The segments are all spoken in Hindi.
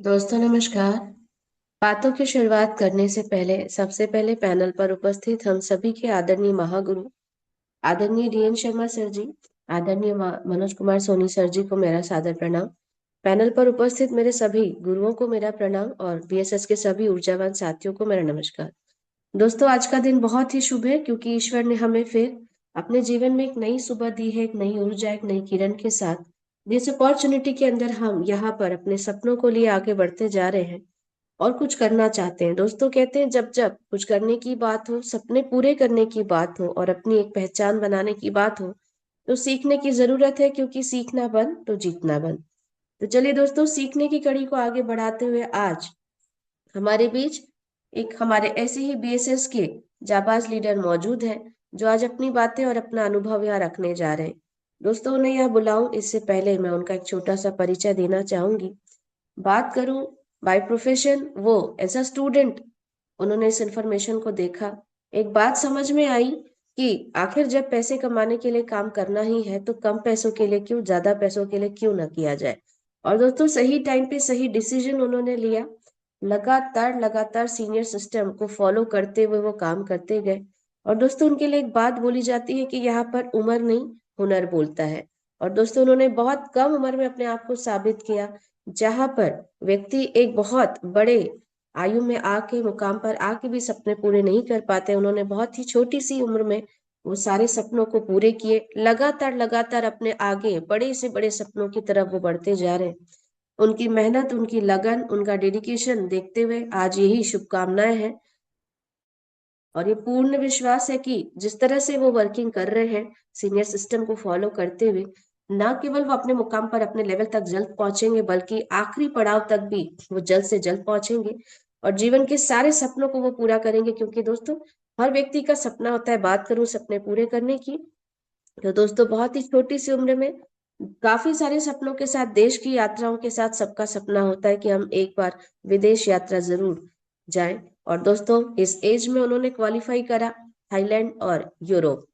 दोस्तों नमस्कार। बातों की शुरुआत करने से पहले सबसे पहले पैनल पर उपस्थित हम सभी के आदरणीय महागुरु आदरणीय डीएन शर्मा सर जी, आदरणीय मनोज कुमार सोनी सर जी को मेरा सादर प्रणाम। पैनल पर उपस्थित मेरे सभी गुरुओं को मेरा प्रणाम और बीएसएस के सभी ऊर्जावान साथियों को मेरा नमस्कार। दोस्तों आज का दिन बहुत ही शुभ है क्योंकि ईश्वर ने हमें फिर अपने जीवन में एक नई सुबह दी है, एक नई ऊर्जा, एक नई किरण के साथ। जिस अपॉर्चुनिटी के अंदर हम यहाँ पर अपने सपनों को लिए आगे बढ़ते जा रहे हैं और कुछ करना चाहते हैं। दोस्तों कहते हैं जब जब कुछ करने की बात हो, सपने पूरे करने की बात हो और अपनी एक पहचान बनाने की बात हो, तो सीखने की जरूरत है क्योंकि सीखना बंद तो जीतना बंद। तो चलिए दोस्तों, सीखने की कड़ी को आगे बढ़ाते हुए आज हमारे बीच एक हमारे ऐसे ही बीएसएस के जाबाज लीडर मौजूद हैं जो आज अपनी बातें और अपना अनुभव यहाँ रखने जा रहे हैं। दोस्तों उन्हें यह बुलाऊं इससे पहले मैं उनका एक छोटा सा परिचय देना चाहूंगी। बात करूं बाय प्रोफेशन, वो एज अ स्टूडेंट उन्होंने इस इंफॉर्मेशन को देखा। एक बात समझ में आई कि आखिर जब पैसे कमाने के लिए काम करना ही है तो कम पैसों के लिए क्यों, ज्यादा पैसों के लिए क्यों ना किया जाए। और दोस्तों सही टाइम पे सही डिसीजन उन्होंने लिया। लगातार लगातार सीनियर सिस्टम को फॉलो करते हुए वो काम करते गए। और दोस्तों उनके लिए एक बात बोली जाती है कि यहाँ पर उम्र नहीं, हुनर बोलता है। और दोस्तों उन्होंने बहुत कम उम्र में अपने आप को साबित किया। जहां पर व्यक्ति एक बहुत बड़े आयु में आके, मुकाम पर आके भी सपने पूरे नहीं कर पाते, उन्होंने बहुत ही छोटी सी उम्र में वो सारे सपनों को पूरे किए। लगातार लगातार अपने आगे बड़े से बड़े सपनों की तरफ वो बढ़ते जा रहे हैं। उनकी मेहनत, उनकी लगन, उनका डेडिकेशन देखते हुए आज यही शुभकामनाएं हैं और ये पूर्ण विश्वास है कि जिस तरह से वो वर्किंग कर रहे हैं सीनियर सिस्टम को फॉलो करते हुए, न केवल वो अपने मुकाम पर अपने लेवल तक जल्द पहुंचेंगे बल्कि आखिरी पड़ाव तक भी वो जल्द से जल्द पहुंचेंगे और जीवन के सारे सपनों को वो पूरा करेंगे। क्योंकि दोस्तों हर व्यक्ति का सपना होता है। बात करूं सपने पूरे करने की, तो दोस्तों बहुत ही छोटी सी उम्र में काफी सारे सपनों के साथ, देश की यात्राओं के साथ सबका सपना होता है कि हम एक बार विदेश यात्रा जरूर जाएं। और दोस्तों इस एज में उन्होंने क्वालिफाई करा थाईलैंड और यूरोप,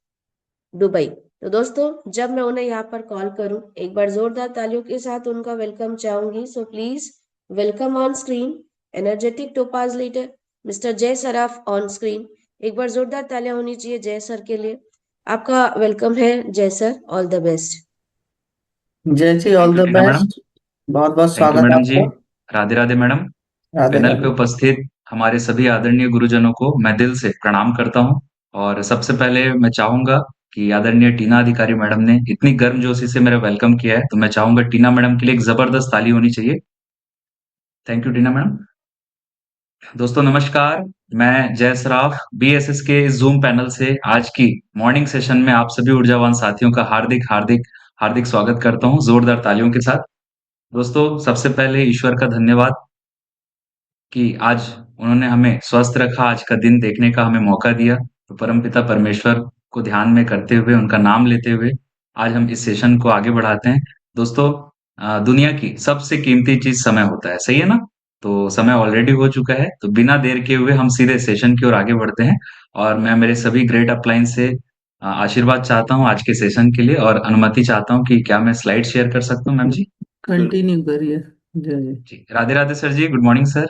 दुबई। तो दोस्तों जब मैं उन्हें यहाँ पर कॉल करूं, एक बार जोरदार तालियों के साथ उनका वेलकम चाहूंगी। So please welcome on screen energetic topaz leader mister जय सराफ ऑन स्क्रीन। एक बार जोरदार तालियां होनी चाहिए जय सर के लिए। आपका वेलकम है जय सर, ऑल द बेस्ट। जय जी, all thank you the Tina madam. Best. बहुत बहुत थैंक यू स्वागत है मैडम जी। आपका। राधे राधे मैडम। राधे पैनल पे राधे। उपस्थित हमारे सभी आदरणीय गुरुजनों को मैं दिल से प्रणाम करता हूं। और सबसे पहले मैं चाहूंगा कि आदरणीय टीना अधिकारी मैडम ने इतनी गर्मजोशी से मेरा वेलकम किया है, तो मैं चाहूंगा टीना मैडम के लिए एक जबरदस्त ताली होनी चाहिए। Thank you Tina madam. दोस्तों नमस्कार। मैं जय सराफ बीएसएस के इस जूम पैनल से आज की मॉर्निंग सेशन में आप सभी ऊर्जावान साथियों का हार्दिक हार्दिक हार्दिक स्वागत करता हूं जोरदार तालियों के साथ। दोस्तों सबसे पहले ईश्वर का धन्यवाद कि आज उन्होंने हमें स्वस्थ रखा, आज का दिन देखने का हमें मौका दिया। तो परमपिता परमेश्वर को ध्यान में करते हुए, उनका नाम लेते हुए आज हम इस सेशन को आगे बढ़ाते हैं। दोस्तों दुनिया की सबसे कीमती चीज समय होता है, सही है ना? तो समय ऑलरेडी हो चुका है, तो बिना देर किए हुए हम सीधे सेशन की ओर आगे बढ़ते हैं। और मैं मेरे सभी ग्रेट अपलाइन से आशीर्वाद चाहता हूँ आज के सेशन के लिए, और अनुमति चाहता हूँ कि क्या मैं स्लाइड शेयर कर सकता हूँ मैम जी? कंटिन्यू करिए। जय जी। जी, Radhe Radhe sir ji, good morning sir.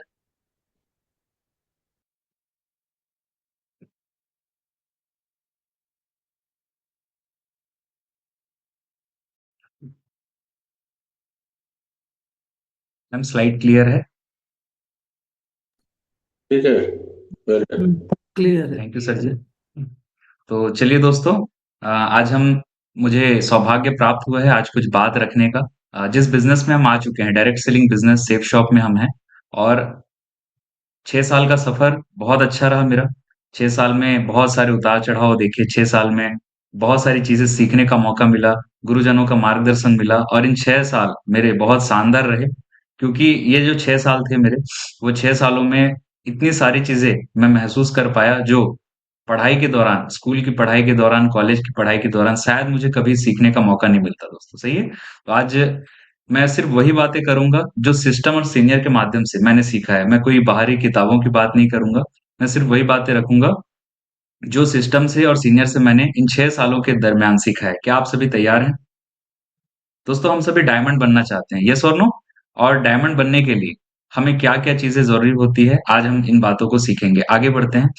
Ma'am slide clear है? ठीक है। वेलकम। क्लियर है। Thank you sir ji. तो चलिए दोस्तों, आज हम मुझे सौभाग्य प्राप्त हुआ है आज कुछ बात रखने का। जिस बिजनेस में हम आ चुके हैं, direct selling business safe shop में हम हैं। और 6 साल का सफर बहुत अच्छा रहा मेरा। 6 साल में बहुत सारे उतार चढ़ाव देखे, 6 साल में बहुत सारी चीजें सीखने का मौका मिला, गुरुजनों का मार्गदर्शन मिला, और इन 6 साल मेरे बहुत शानदार रहे। क्योंकि ये जो 6 साल थे मेरे, वो 6 सालों में इतनी सारी चीजें मैं महसूस कर पाया जो पढ़ाई के दौरान, स्कूल की पढ़ाई के दौरान, कॉलेज की पढ़ाई के दौरान शायद मुझे कभी सीखने का मौका नहीं मिलता दोस्तों, सही है? तो आज मैं सिर्फ वही बातें करूंगा जो सिस्टम और सीनियर के माध्यम से मैंने सीखा है। मैं कोई बाहरी किताबों की बात नहीं करूंगा। मैं सिर्फ वही बातें रखूंगा जो सिस्टम से और सीनियर से मैंने इन 6 सालों के दरमियान सीखा है। क्या आप सभी तैयार हैं? दोस्तों हम सभी डायमंड बनना चाहते हैं, यस और नो? और डायमंड बनने के लिए हमें क्या-क्या चीज़ें ज़रूरी होती है, आज हम इन बातों को सीखेंगे। आगे बढ़ते हैं।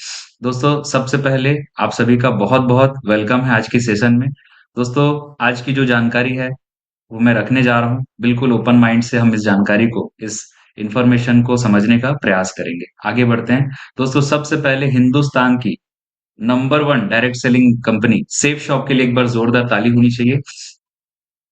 दोस्तों, सबसे पहले आप सभी का बहुत-बहुत वेलकम है आज के सेशन में। दोस्तों, आज की जो जानकारी है, वो मैं रखने जा रहा हूँ। बिल्कुल ओपन माइंड से हम इस जानकारी को, इस इन्फॉर्मेशन को समझने का प्रयास करेंगे। आगे बढ़ते हैं। दोस्तों, सबसे पहले हिंदुस्तान की number 1 direct selling company safe shop के लिए एक बार जोरदार ताली होनी चाहिए।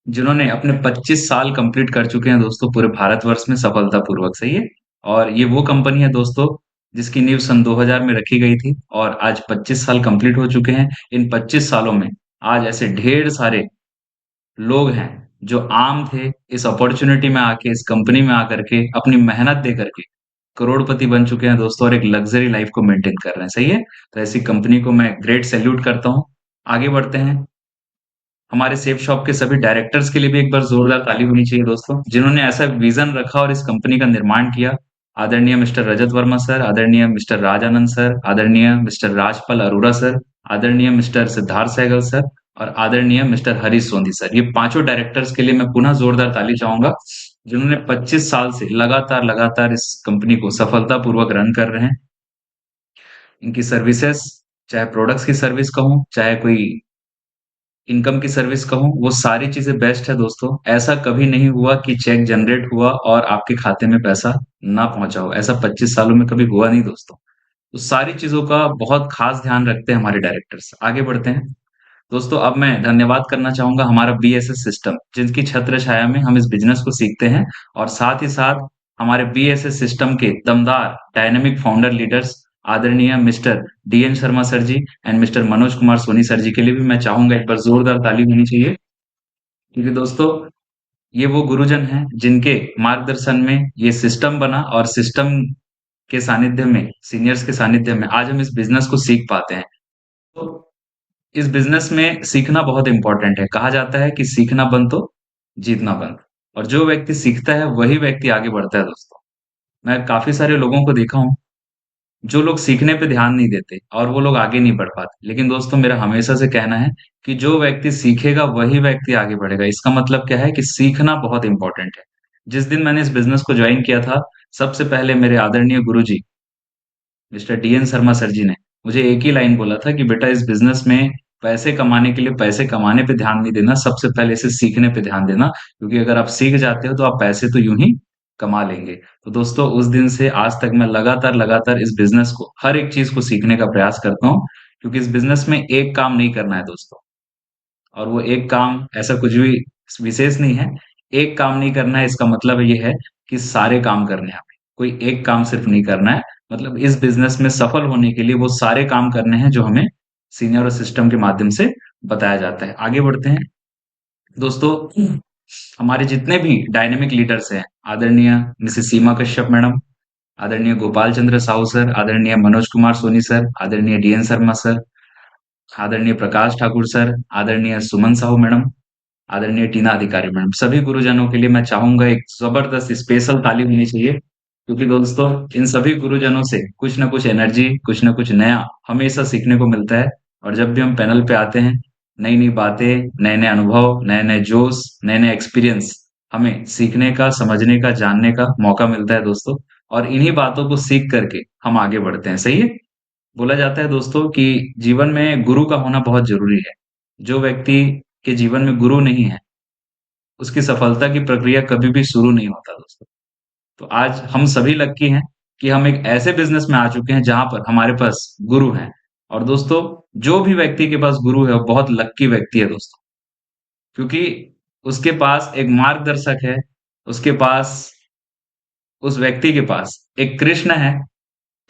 जिन्होंने अपने 25 साल कंप्लीट कर चुके हैं दोस्तों पूरे भारतवर्ष में सफलतापूर्वक, सही है? और ये वो कंपनी है दोस्तों जिसकी नींव सन 2000 में रखी गई थी और आज 25 साल कंप्लीट हो चुके हैं। इन 25 सालों में आज ऐसे ढेर सारे लोग हैं जो आम थे, इस अपॉर्च्युनिटी में आके, इस कंपनी में आकर के अपनी मेहनत दे करके करोड़पति बन चुके हैं दोस्तों और एक लग्ज़री लाइफ़ को मेंटेन कर रहे हैं, सही है? तो ऐसी कंपनी को मैं ग्रेट सैल्यूट करता हूँ। आगे बढ़ते हैं। हमारे सेफ शॉप के सभी डायरेक्टर्स के लिए भी एक बार जोरदार ताली होनी चाहिए दोस्तों, जिन्होंने ऐसा विज़न रखा और इस कंपनी का निर्माण किया। आदरणीय मिस्टर रजत वर्मा सर, आदरणीय मिस्टर राज आनंद सर, आदरणीय मिस्टर राजपाल अरोड़ा सर, आदरणीय मिस्टर सिद्धार्थ सहगल सर और आदरणीय मिस्टर हरीश सोंधी सर। ये पाँचों डायरेक्टर्स के लिए मैं पुनः जोरदार ताली चाहूँगा, जिन्होंने 25 साल से लगातार इस कंपनी को सफलतापूर्वक रन कर रहे हैं। इनकी सर्विसेज़, चाहे प्रोडक्ट्स की सर्विस कहूँ, चाहे कोई इनकम की सर्विस कहूँ, वो सारी चीज़ें बेस्ट है दोस्तों। ऐसा कभी नहीं हुआ कि चेक जनरेट हुआ और आपके खाते में पैसा ना पहुँचा हो। ऐसा 25 सालों में कभी हुआ नहीं दोस्तों। तो सारी चीज़ों का बहुत खास ध्यान रखते हैं हमारे डायरेक्टर्स। आगे बढ़ते हैं। दोस्तों, अब मैं धन्यवाद करना चाहूँगा हमारा बीएसएस सिस्टम, जिनकी छत्र छाया में हम इस बिज़नेस को सीखते हैं और साथ ही साथ हमारे बीएसएस सिस्टम के दमदार डायनामिक फाउंडर लीडर्स आदरणीय mister DN Sharma sir ji and mister Manoj Kumar Soni sir ji के लिए भी मैं चाहूँगा एक बार ज़ोरदार ताली होनी चाहिए। क्योंकि दोस्तों, ये वो गुरुजन हैं जिनके मार्गदर्शन में ये सिस्टम बना और सिस्टम के सानिध्य में, सीनियर्स के सानिध्य में आज हम इस बिज़नेस को सीख पाते हैं। तो इस बिज़नेस में सीखना बहुत इम्पोर्टेंट है। कहा जाता है कि सीखना बंद तो जीतना बंद और जो व्यक्ति सीखता है वही व्यक्ति आगे बढ़ता है दोस्तों। मैं काफ़ी सारे लोगों को देखा हूँ, जो लोग सीखने पे ध्यान नहीं देते और वो लोग आगे नहीं बढ़ पाते। लेकिन दोस्तों मेरा हमेशा से कहना है कि जो व्यक्ति सीखेगा वही व्यक्ति आगे बढ़ेगा। इसका मतलब क्या है कि सीखना बहुत इम्पोर्टेंट है। जिस दिन मैंने इस बिज़नेस को जॉइन किया था, सबसे पहले मेरे आदरणीय गुरुजी मिस्टर डीएन शर्मा सर जी ने मुझे एक ही लाइन बोला था कि बेटा इस बिज़नेस में पैसे कमाने के लिए पैसे कमाने पे ध्यान नहीं देना, सबसे पहले इसे सीखने पे ध्यान देना, क्योंकि अगर आप सीख जाते हो तो आप पैसे तो यूँ ही कमा लेंगे। तो दोस्तों उस दिन से आज तक मैं लगातार इस बिज़नेस को, हर एक चीज़ को सीखने का प्रयास करता हूँ, क्योंकि इस बिज़नेस में एक काम नहीं करना है दोस्तों। और वो एक काम ऐसा कुछ भी विशेष नहीं है। एक काम नहीं करना है इसका मतलब ये है कि सारे काम करने हैं हमें। कोई एक काम सिर्फ नहीं करना है। मतलब इस बिज़नेस में सफल होने के लिए वो सारे काम करने हैं जो हमें सीनियर और सिस्टम के माध्यम से बताया जाता है। आगे बढ़ते हैं। दोस्तों, हमारे जितने भी डायनामिक लीडर्स हैं, आदरणीय मिसेस सीमा कश्यप मैडम, आदरणीय गोपाल चंद्र साहू सर, आदरणीय मनोज कुमार सोनी सर, आदरणीय डीएन शर्मा सर, आदरणीय प्रकाश ठाकुर सर, आदरणीय सुमन साहू मैडम, आदरणीय टीना अधिकारी मैडम, सभी गुरुजनों के लिए मैं चाहूँगा एक ज़बरदस्त स्पेशल ताली होनी चाहिए, क्योंकि दोस्तों इन सभी गुरुजनों से कुछ न कुछ एनर्जी, कुछ न कुछ नया हमेशा सीखने को मिलता है और जब भी हम पैनल पे आते हैं, नई-नई बातें, नए-नए अनुभव, नए-नए जोश, नए-नए एक्सपीरियंस हमें सीखने का, समझने का, जानने का मौका मिलता है दोस्तों और इन्हीं बातों को सीख करके हम आगे बढ़ते हैं, सही है? बोला जाता है दोस्तों कि जीवन में गुरु का होना बहुत ज़रूरी है। जो व्यक्ति के जीवन में गुरु नहीं है, उसकी सफलता की प्रक्रिया कभी भी शुरू नहीं होता दोस्तों। तो आज हम सभी लकी हैं कि हम एक ऐसे बिज़नेस में आ चुके हैं जहाँ पर हमारे पास गुरु हैं। और दोस्तों, जो भी व्यक्ति के पास गुरु है, वो बहुत लकी व्यक्ति है दोस्तों। क्योंकि उसके पास एक मार्गदर्शक है, उसके पास उस व्यक्ति के पास एक कृष्ण है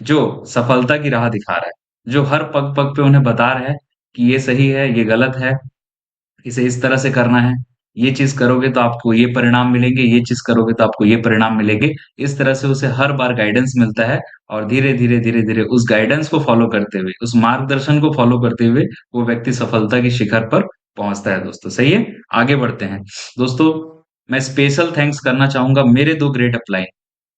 जो सफलता की राह दिखा रहा है, जो हर पग-पग पे उन्हें बता रहा है कि ये सही है, ये गलत है, इसे इस तरह से करना है, ये चीज़ करोगे तो आपको ये परिणाम मिलेंगे, ये चीज़ करोगे तो आपको ये परिणाम मिलेंगे। इस तरह से उसे हर बार गाइडेंस मिलता है और धीरे-धीरे उस गाइडेंस को फ़ॉलो करते हुए, उस मार्गदर्शन को फ़ॉलो करते हुए, वो व्यक्ति सफलता की शिखर पर पहुँचता है दोस्तों, सही है? आगे बढ़ते हैं। दोस्तों, मैं स्पेशल थैंक्स करना चाहूँगा मेरे 2 ग्रेट अपलाइन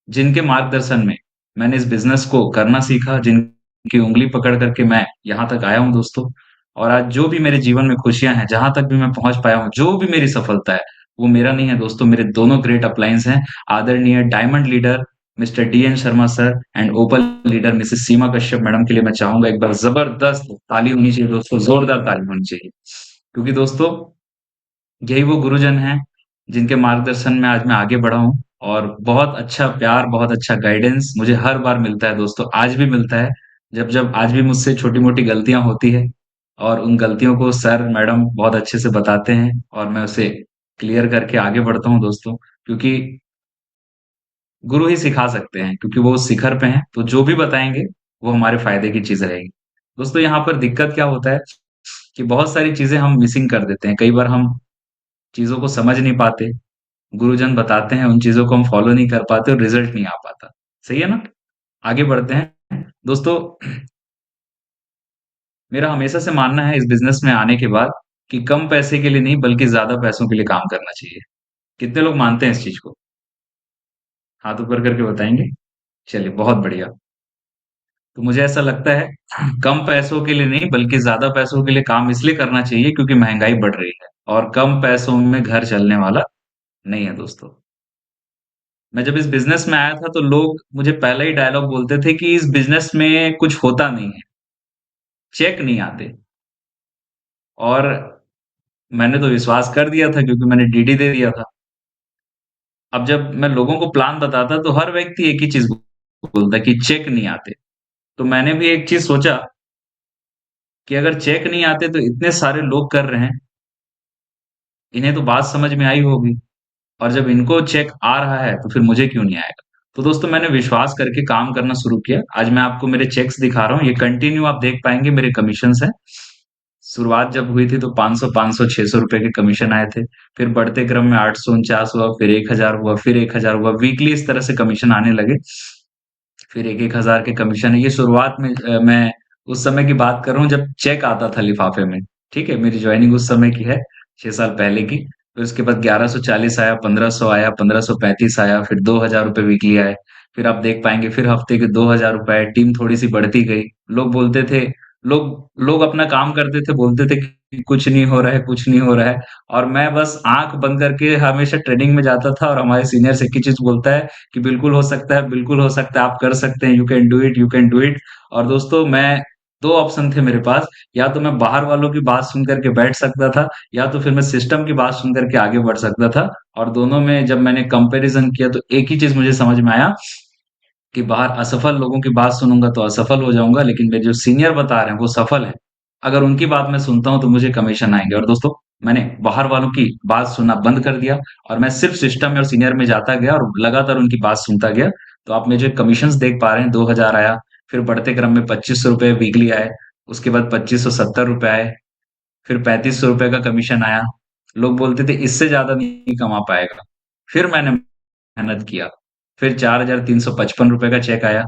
जिनके मार्गदर्शन में मैंने इस बिज़नेस को करना सीखा, जिनकी उँगली पकड़ कर के मैं यहाँ तक आया हूँ दोस्तों। और आज जो भी मेरे जीवन में खुशियाँ हैं, जहाँ तक भी मैं पहुँच पाया हूँ, जो भी मेरी सफलता है, वो मेरा नहीं है दोस्तों, मेरे दोनों ग्रेट अपलाइन्स हैं। आदरणीय diamond leader mister DN. Sharma sir and open leader Mrs Seema Kashyap madam के लिए मैं चाहूँगा एक बार ज़बरदस्त ताली होनी चाहिए दोस्तों, ज़ोरदार ताली होनी चाहिए। क्योंकि दोस्तों यही वो गुरुजन हैं, जिनके मार्गदर्शन में आज मैं आगे बढ़ा हूँ और बहुत अच्छा प्यार, बहुत अच्छा गाइडेंस मुझे हर बार मिलता है दोस्तों, आज भी मिलता है। जब आज भी मुझसे छोटी-मोटी गलतियाँ होती हैं और उन गलतियों को सर, मैडम बहुत अच्छे से बताते हैं और मैं उसे क्लियर करके आगे बढ़ता हूँ दोस्तों। क्योंकि गुरु ही सिखा सकते हैं, क्योंकि वो उस शिखर पे हैं, तो जो भी बताएँगे, वो हमारे फ़ायदे की चीज़ रहेगी। दोस्तों यहाँ पर दिक्कत क्या होता है कि बहुत सारी चीज़ें हम मिसिंग कर देते हैं। कई बार हम चीज़ों को समझ नहीं पाते, गुरुजन बताते हैं, उन चीज़ों को हम फ़ॉलो नहीं कर पाते और रिज़ल्ट नहीं आ पाता। सही है ना? आगे बढ़ते हैं। दोस्तों, मेरा हमेशा से मानना है इस बिज़नेस में आने के बाद कि कम पैसे के लिए नहीं बल्कि ज़्यादा पैसों के लिए काम करना चाहिए। कितने लोग मानते हैं इस चीज़ को? हाथ ऊपर करके बताएँगे? चलिए, बहुत बढ़िया। तो मुझे ऐसा लगता है कम पैसों के लिए नहीं बल्कि ज़्यादा पैसों के लिए काम इसलिए करना चाहिए क्योंकि महँगाई बढ़ रही है और कम पैसों में घर चलने वाला नहीं है दोस्तों। मैं जब इस बिज़नेस में आया था तो लोग मुझे पहले ही डायलॉग बोलते थे कि इस बिज़नेस में कुछ होता नहीं है, चेक नहीं आते और मैंने तो विश्वास कर दिया था क्योंकि मैंने डीडी दे दिया था। अब जब मैं लोगों को प्लान बताता तो हर व्यक्ति एक ही चीज़ बोलता कि चेक नहीं आते। तो मैंने भी एक चीज़ सोचा कि अगर चेक नहीं आते तो इतने सारे लोग कर रहे हैं, इन्हें तो बात समझ में आई होगी और जब इनको चेक आ रहा है तो फिर मुझे क्यों नहीं आएगा? तो दोस्तों मैंने विश्वास करके काम करना शुरू किया। आज मैं आपको मेरे चेक्स दिखा रहा हूँ, ये कंटिन्यू आप देख पाएँगे मेरे कमीशन्स हैं। शुरुआत जब हुई थी तो 500, 600 रुपए के कमीशन आए थे। फिर बढ़ते क्रम में 849 हुआ, फिर 1000 हुआ, फिर 1000 हुआ। वीकली इस तरह से कमीशन आने लगे। फिर 1-1000 के कमीशन है। ये शुरुआत में मैं उस समय की बात कर रहा हूँ जब चेक आता था लिफ़ाफ़े में, ठीक है? मेरी जॉइनिंग उस समय की है, 6 साल पहले की। फिर उसके बाद 1140 आया, 1500 आया, 1535 आया, फिर 2000 रुपए वीकली आए। फिर आप देख पाएँगे फिर हफ्ते के 2000 रुपए आए, टीम थोड़ी-सी बढ़ती गई। लोग बोलते थे लोग लोग अपना काम करते थे, बोलते थे कि कुछ नहीं हो रहा है, कुछ नहीं हो रहा है और मैं बस आँख बंद करके हमेशा ट्रेनिंग में जाता था और हमारे सीनियर्स एक ही चीज़ बोलता है कि बिल्कुल हो सकता है, बिल्कुल हो सकता है, आप कर सकते हैं, you can do it, you can do it. और दोस्तों मैं 2 ऑप्शन थे मेरे पास, या तो मैं बाहर वालों की बात सुन कर के बैठ सकता था, या तो फिर मैं सिस्टम की बात सुन कर के आगे बढ़ सकता था। और दोनों में जब मैंने कंपैरिज़न किया तो एक ही चीज़ मुझे समझ में आया कि बाहर असफल लोगों की बात सुनूँगा तो असफल हो जाऊँगा, लेकिन मेरे जो सीनियर बता रहे हैं वो सफल हैं। अगर उनकी बात मैं सुनता हूँ तो मुझे कमीशन आएँगे और दोस्तों मैंने बाहर वालों की बात सुनना बंद कर दिया और मैं सिर्फ़ सिस्टम में और सीनियर में जाता गया और लगातार उनकी बात सुनता गया। तो आप मेरे जो कमीशन्स देख पा रहे हैं 2000 आया, फिर बढ़ते क्रम में ₹2500 वीकली आए, उसके बाद ₹2570 आए, फिर ₹3500 का कमीशन आया। लोग बोलते थे इससे ज़्यादा नहीं कमा पाएगा। फिर मैंने मेहनत किया। फिर ₹4355 का चेक आया,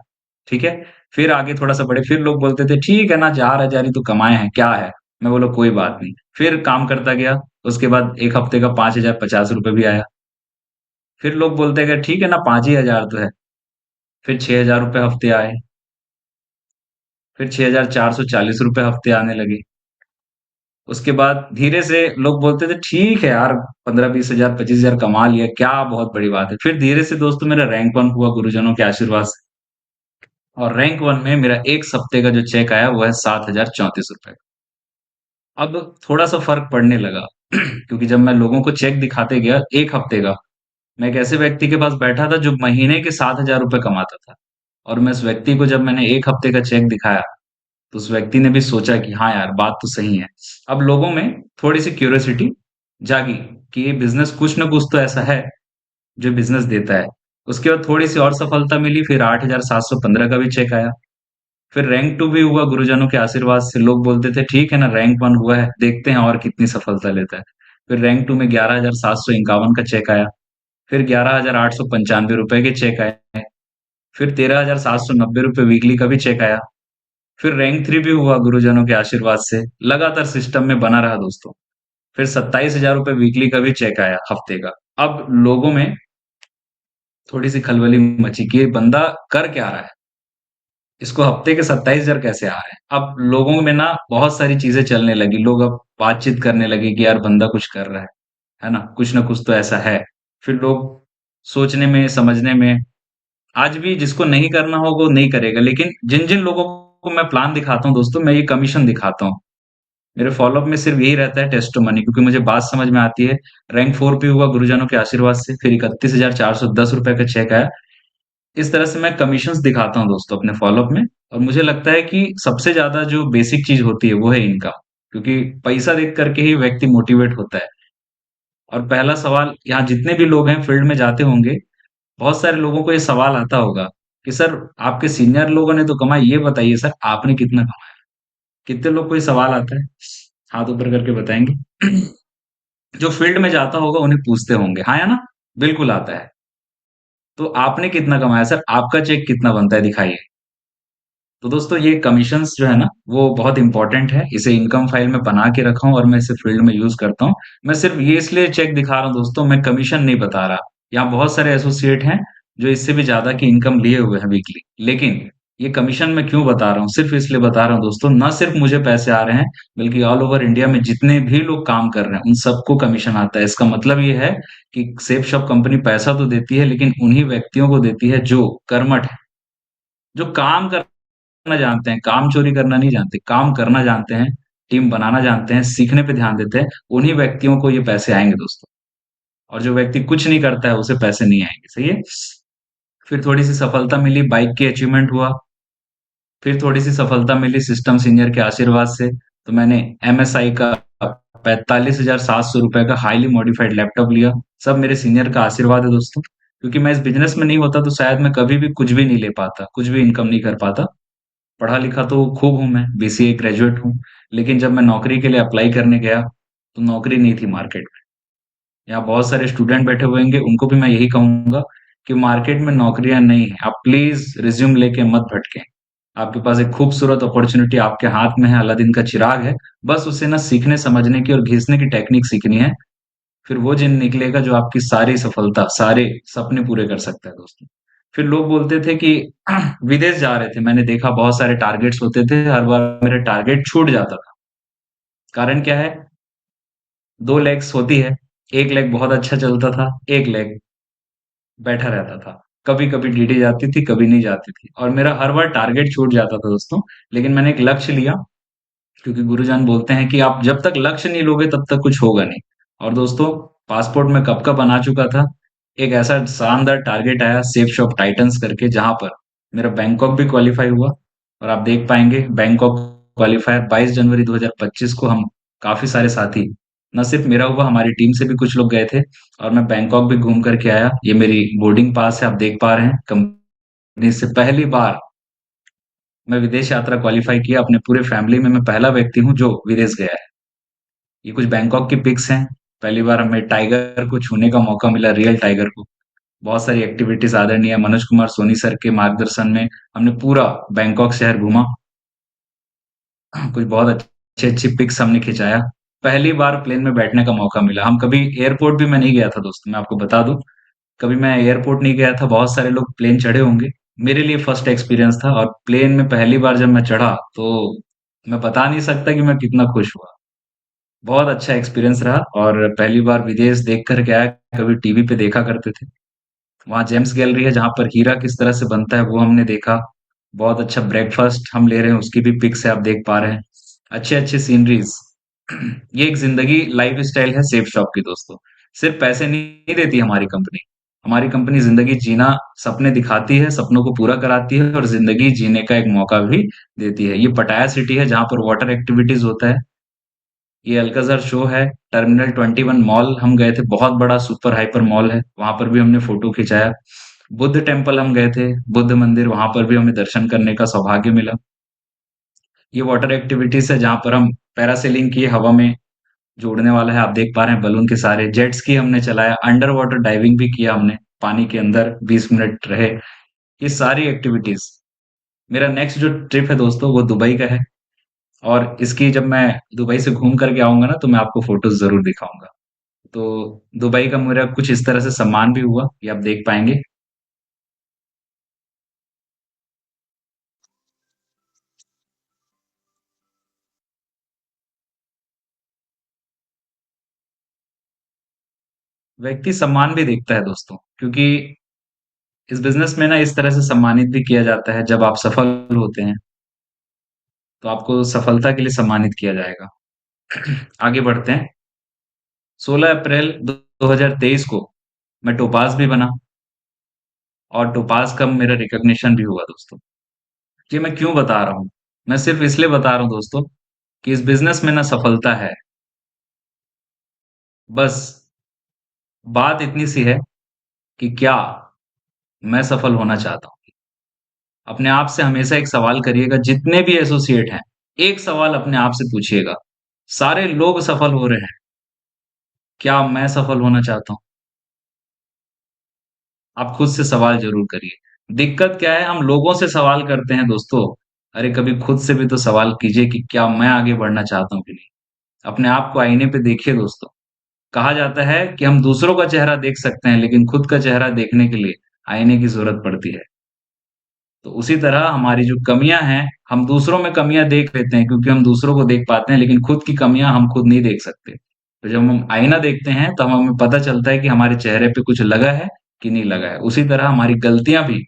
ठीक है? फिर आगे थोड़ा-सा बढ़े, फिर लोग बोलते थे, "ठीक है ना, 4000 ही तो कमाए हैं, क्या है?" मैं बोला, "कोई बात नहीं।" फिर काम करता गया, उसके बाद 1 हफ्ते का ₹5050 भी आया। फिर लोग बोलते गए, "ठीक है ना, 5 ही हज़ार तो है।" फिर ₹6000 हफ्ते आए, फिर ₹6440 हफ्ते आने लगे। उसके बाद धीरे से लोग बोलते थे, "ठीक है यार, 15-20 हज़ार, 25 हज़ार कमा लिया, क्या बहुत बड़ी बात है।" फिर धीरे से दोस्तों मेरा रैंक 1 हुआ गुरुजनों के आशीर्वाद से। और रैंक 1 में मेरा 1 हफ्ते का जो चेक आया वो है ₹7034। अब थोड़ा-सा फ़र्क पड़ने लगा क्योंकि जब मैं लोगों को चेक दिखाते गया 1 हफ्ते का, मैं एक ऐसे व्यक्ति के पास बैठा था जो महीने के ₹7000 कमाता था। और मैं उस व्यक्ति को जब मैंने 1 हफ्ते का चेक दिखाया, तो उस व्यक्ति ने भी सोचा कि हाँ यार, बात तो सही है। अब लोगों में थोड़ी-सी क्यूरियोसिटी जागी कि ये बिज़नेस कुछ ना कुछ तो ऐसा है जो बिज़नेस देता है। उसके बाद थोड़ी-सी और सफलता मिली, फिर 8715 का भी चेक आया। फिर रैंक 2 भी हुआ गुरुजनों के आशीर्वाद से, लोग बोलते थे ठीक है ना रैंक 1 हुआ है, देखते हैं और कितनी सफलता लेता है। फिर रैंक 2 में 11,751 का चेक आया, फिर ₹11,895 के चेक आए, फिर ₹13,790 वीकली का भी चेक आया, फिर रैंक 3 भी हुआ गुरुजनों के आशीर्वाद से, लगातार सिस्टम में बना रहा दोस्तों। फिर ₹27,000 वीकली का भी चेक आया हफ्ते का। अब लोगों में थोड़ी-सी खलबली मची कि ये बंदा कर क्या रहा है? इसको हफ्ते के 27,000 कैसे आ रहे हैं? अब लोगों में ना बहुत सारी चीज़ें चलने लगी, लोग अब बातचीत करने लगे कि यार बंदा कुछ कर रहा है ना? कुछ ना कुछ तो ऐसा है। फिर लोग सोचने में, समझने में आज भी जिसको नहीं करना होगा वो नहीं करेगा, लेकिन जिन जिन लोगों को मैं प्लान दिखाता हूँ दोस्तों, मैं ये कमीशन दिखाता हूँ। मेरे फॉलोअप में सिर्फ यही रहता है, टेस्ट मनी, क्योंकि मुझे बात समझ में आती है। रैंक 4 पे हुआ गुरुजनों के आशीर्वाद से, फिर 31,410 रुपए का चेक आया। इस तरह से मैं कमीशंस दिखाता हूँ दोस्तों अपने फॉलोअप में। और मुझे लगता है कि सबसे ज्यादा जो बेसिक चीज होती है वो है इनकम, क्योंकि पैसा देख करके ही व्यक्ति मोटिवेट होता है। और पहला सवाल, यहाँ जितने भी लोग हैं फील्ड में जाते होंगे, बहुत सारे लोगों को ये सवाल आता होगा कि सर, आपके सीनियर लोगों ने तो कमाई, ये बताइए सर आपने कितना कमाया। कितने लोग को ये सवाल आता है? हाथ ऊपर करके बताएंगे। जो फील्ड में जाता होगा उन्हें पूछते होंगे, हाँ या ना? बिल्कुल आता है। तो आपने कितना कमाया सर, आपका चेक कितना बनता है, दिखाइए। तो दोस्तों, ये कमीशंस जो है ना, वो बहुत इंपॉर्टेंट है। इसे इनकम फाइल में बना के रखा हूं और मैं इसे फील्ड में यूज करता हूं। मैं सिर्फ ये इसलिए चेक दिखा रहा हूं दोस्तों, मैं कमीशन नहीं बता रहा। यहाँ बहुत सारे एसोसिएट हैं जो इससे भी ज्यादा की इनकम लिए हुए हैं वीकली, लेकिन ये कमीशन मैं क्यों बता रहा हूँ, सिर्फ इसलिए बता रहा हूँ दोस्तों, ना सिर्फ मुझे पैसे आ रहे हैं, बल्कि ऑल ओवर इंडिया में जितने भी लोग काम कर रहे हैं उन सबको कमीशन आता है। इसका मतलब ये है कि सेफ शॉप कंपनी पैसा तो देती है, लेकिन उन्हीं व्यक्तियों को देती है जो कर्मठ है, जो काम करना जानते हैं, काम चोरी करना नहीं जानते, काम करना जानते हैं, टीम बनाना जानते हैं, सीखने पे ध्यान देते हैं। उन्हीं व्यक्तियों को ये पैसे आएंगे दोस्तों। और जो व्यक्ति कुछ नहीं करता है उसे पैसे नहीं आएंगे, सही है। फिर थोड़ी सी सफलता मिली, बाइक की अचीवमेंट हुआ। फिर थोड़ी सी सफलता मिली सिस्टम सीनियर के आशीर्वाद से, तो मैंने एमएसआई का 45,700 रुपए का हाईली मॉडिफाइड लैपटॉप लिया। सब मेरे सीनियर का आशीर्वाद है दोस्तों, क्योंकि मैं इस बिजनेस में नहीं होता तो शायद मैं कभी भी कुछ भी नहीं ले पाता, कुछ भी इनकम नहीं कर पाता। पढ़ा लिखा तो खूब हूं, मैं बीसीए ग्रेजुएट हूँ, लेकिन जब मैं नौकरी के लिए अप्लाई करने गया तो नौकरी नहीं थी मार्केट में। यहाँ बहुत सारे स्टूडेंट बैठे हुए होंगे, उनको भी मैं यही कहूंगा कि मार्केट में नौकरियां नहीं है। आप प्लीज रिज्यूम लेके मत भटकें। आपके पास एक खूबसूरत अपॉर्चुनिटी आपके हाथ में है, अलादीन का चिराग है। बस उसे ना सीखने समझने की और घिसने की टेक्निक सीखनी है। फिर वो जिन निकलेगा जो आपकी सारी सफलता, सारे सपने पूरे कर सकता है दोस्तों। फिर लोग बोलते थे कि विदेश जा रहे थे, मैंने देखा बहुत सारे टारगेट्स होते थे, हर बार मेरा टारगेट छूट जाता था। कारण क्या है? दो लेग्स होती है, एक लेग बहुत अच्छा चलता था, एक लेग बैठा रहता था। कभी कभी डीडी जाती थी, कभी नहीं जाती थी, और मेरा हर बार टारगेट छूट जाता था दोस्तों। लेकिन मैंने एक लक्ष्य लिया, क्योंकि गुरुजान बोलते हैं कि आप जब तक लक्ष्य नहीं लोगे तब तक कुछ होगा नहीं। और दोस्तों, पासपोर्ट में कब का बना चुका था। एक ऐसा शानदार टारगेट आया सेफ शॉप टाइटंस करके, जहां पर मेरा बैंकॉक भी क्वालिफाई हुआ। और आप देख पाएंगे बैंकॉक क्वालिफायर 22 जनवरी 2025 को हम काफी सारे साथी, न सिर्फ मेरा हुआ, हमारी टीम से भी कुछ लोग गए थे। और मैं बैंकॉक भी घूम करके आया। ये मेरी बोर्डिंग पास है, आप देख पा रहे हैं। कंपनी से पहली बार मैं विदेश यात्रा क्वालिफाई किया, अपने पूरे फैमिली में मैं पहला व्यक्ति हूँ जो विदेश गया है। ये कुछ बैंकॉक की पिक्स हैं। पहली बार हमें टाइगर को छूने का मौका मिला, रियल टाइगर को। बहुत सारी एक्टिविटीज आदरणीय मनोज कुमार सोनी सर के मार्गदर्शन में हमने पूरा बैंकॉक शहर घूमा। कुछ बहुत अच्छी अच्छी पिक्स हमने खिंचाया। पहली बार प्लेन में बैठने का मौका मिला। हम कभी एयरपोर्ट भी मैं नहीं गया था दोस्तों, मैं आपको बता दूं, कभी मैं एयरपोर्ट नहीं गया था। बहुत सारे लोग प्लेन चढ़े होंगे, मेरे लिए फर्स्ट एक्सपीरियंस था। और प्लेन में पहली बार जब मैं चढ़ा तो मैं बता नहीं सकता कि मैं कितना खुश हुआ। बहुत अच्छा एक्सपीरियंस रहा। और पहली बार विदेश देख कर के आया, कभी टीवी पे देखा करते थे। वहाँ जेम्स गैलरी है जहाँ पर हीरा किस तरह से बनता है, वो हमने देखा। बहुत अच्छा ब्रेकफास्ट हम ले रहे हैं, उसकी भी पिक्स है, आप देख पा रहे हैं। अच्छे अच्छे सीनरीज। ये एक जिंदगी लाइफ स्टाइल है सेफ शॉप की दोस्तों। सिर्फ पैसे नहीं देती हमारी कंपनी। हमारी कंपनी जिंदगी जीना, सपने दिखाती है, सपनों को पूरा कराती है, और जिंदगी जीने का एक मौका भी देती है। ये पटाया सिटी है जहाँ पर वाटर एक्टिविटीज होता है। ये अल्काज़र शो है। टर्मिनल 21 मॉल हम गए थे, बहुत बड़ा सुपर हाइपर मॉल है, वहां पर भी हमने फोटो खिंचाया। बुद्ध टेम्पल हम गए थे, बुद्ध मंदिर, वहां पर भी हमें दर्शन करने का सौभाग्य मिला। ये वाटर एक्टिविटीज है जहां पर हम पैरासेलिंग किए हवा में, जो उड़ने वाला है, आप देख पा रहे हैं बलून के सारे। जेट स्की हमने चलाया, अंडर वाटर डाइविंग भी किया हमने, पानी के अंदर 20 मिनट रहे। ये सारी एक्टिविटीज। मेरा नेक्स्ट जो ट्रिप है दोस्तों वो दुबई का है। और इसकी जब मैं दुबई से घूम करके आऊंगा ना, तो मैं आपको फोटोज जरूर दिखाऊंगा। तो दुबई का मेरा कुछ इस तरह से सम्मान भी हुआ, ये आप देख पाएंगे। व्यक्ति सम्मान भी देखता है दोस्तों, क्योंकि इस बिजनेस में ना इस तरह से सम्मानित भी किया जाता है, जब आप सफल होते हैं तो आपको सफलता के लिए सम्मानित किया जाएगा। आगे बढ़ते हैं। 16 अप्रैल 2023 को मैं टोपाज भी बना, और टोपाज का मेरा रिकॉग्निशन भी हुआ दोस्तों। ये मैं क्यों बता रहा हूँ? मैं सिर्फ इसलिए बता रहा हूँ दोस्तों कि इस बिजनेस में ना सफलता है। बस बात इतनी सी है कि क्या मैं सफल होना चाहता हूँ। अपने आप से हमेशा एक सवाल करिएगा, जितने भी एसोसिएट हैं, एक सवाल अपने आप से पूछिएगा। सारे लोग सफल हो रहे हैं, क्या मैं सफल होना चाहता हूँ? आप खुद से सवाल जरूर करिए। दिक्कत क्या है, हम लोगों से सवाल करते हैं दोस्तों। अरे कभी खुद से भी तो सवाल कीजिए कि क्या मैं आगे बढ़ना चाहता हूँ कि नहीं। अपने आप को आईने पे देखिए दोस्तों। कहा जाता है कि हम दूसरों का चेहरा देख सकते हैं, लेकिन खुद का चेहरा देखने के लिए आईने की जरूरत पड़ती है। तो उसी तरह हमारी जो कमियां हैं, हम दूसरों में कमियां देख लेते हैं क्योंकि हम दूसरों को देख पाते हैं, लेकिन खुद की कमियां हम खुद नहीं देख सकते। तो जब हम आईना देखते हैं तो हमें पता चलता है कि हमारे चेहरे पे कुछ लगा है कि नहीं लगा है। उसी तरह हमारी गलतियां भी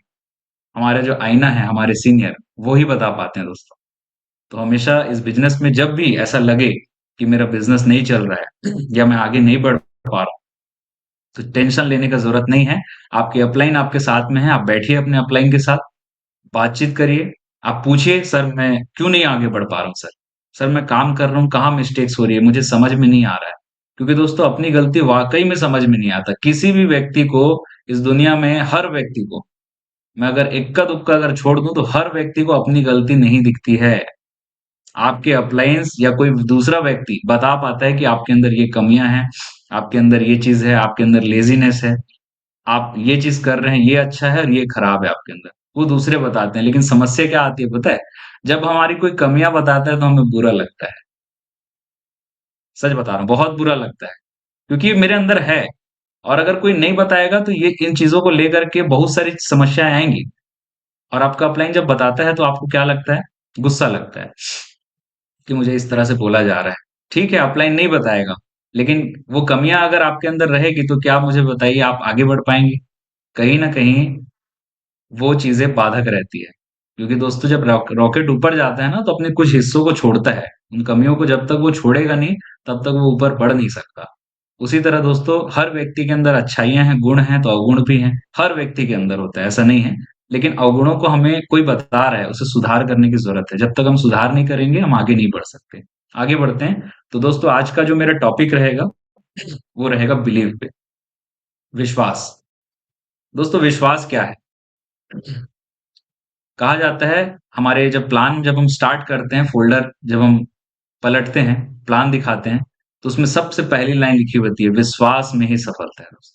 हमारा जो आईना है, हमारे सीनियर, वो ही बता पाते हैं दोस्तों। तो हमेशा इस बिजनेस में जब भी ऐसा लगे कि मेरा बिजनेस नहीं चल रहा है या मैं आगे नहीं बढ़ पा रहा, तो टेंशन लेने का जरूरत नहीं है। आपकी अपलाइन आपके साथ में है, आप बैठिए अपने अपलाइन के साथ, बातचीत करिए। आप पूछिए, सर मैं क्यों नहीं आगे बढ़ पा रहा हूँ सर। सर मैं काम कर रहा हूँ, कहाँ मिस्टेक्स हो रही है, मुझे समझ में नहीं आ रहा है। क्योंकि दोस्तों अपनी गलती वाकई में समझ में नहीं आता किसी भी व्यक्ति को। इस दुनिया में हर व्यक्ति को, मैं अगर इक्का दुक्का अगर छोड़ दूं तो हर व्यक्ति को अपनी गलती नहीं दिखती है। आपके अपलायंस या कोई दूसरा व्यक्ति बता पाता है कि आपके अंदर ये कमियां हैं, आपके अंदर ये चीज है, आपके अंदर लेजीनेस है, आप ये चीज कर रहे हैं, ये अच्छा है और ये खराब है आपके अंदर। वो दूसरे बताते हैं, लेकिन समस्या क्या आती है पता है? जब हमारी कोई कमियां बताता है तो हमें बुरा लगता है। सच बता रहा हूँ, बहुत बुरा लगता है, क्योंकि ये मेरे अंदर है। और अगर कोई नहीं बताएगा तो ये इन चीजों को लेकर के बहुत सारी समस्याएं आएंगी। और आपका अपलाइन जब बताता है तो आपको क्या लगता है? गुस्सा लगता है कि मुझे इस तरह से बोला जा रहा है। ठीक है, अपलाइन नहीं बताएगा, लेकिन वो कमियां अगर आपके अंदर रहेगी तो क्या, मुझे बताइए, आप आगे बढ़ पाएंगे? कहीं ना कहीं वो चीजें बाधक रहती है। क्योंकि दोस्तों जब रॉकेट ऊपर जाता है ना, तो अपने कुछ हिस्सों को छोड़ता है। उन कमियों को जब तक वो छोड़ेगा नहीं, तब तक वो ऊपर बढ़ नहीं सकता। उसी तरह दोस्तों, हर व्यक्ति के अंदर अच्छाइयां हैं, गुण हैं, तो अवगुण भी हैं। हर व्यक्ति के अंदर होता है, ऐसा नहीं है। लेकिन अवगुणों को हमें कोई बता रहा है, उसे सुधार करने की जरूरत है। जब तक हम सुधार नहीं करेंगे, हम आगे नहीं बढ़ सकते। आगे बढ़ते हैं। तो दोस्तों आज का जो मेरा टॉपिक रहेगा, वो रहेगा बिलीव पे, विश्वास। दोस्तों विश्वास क्या है? कहा जाता है, हमारे जब प्लान जब हम स्टार्ट करते हैं, फोल्डर जब हम पलटते हैं, प्लान दिखाते हैं, तो उसमें सबसे पहली लाइन लिखी होती है, विश्वास में ही सफलता है दोस्तों।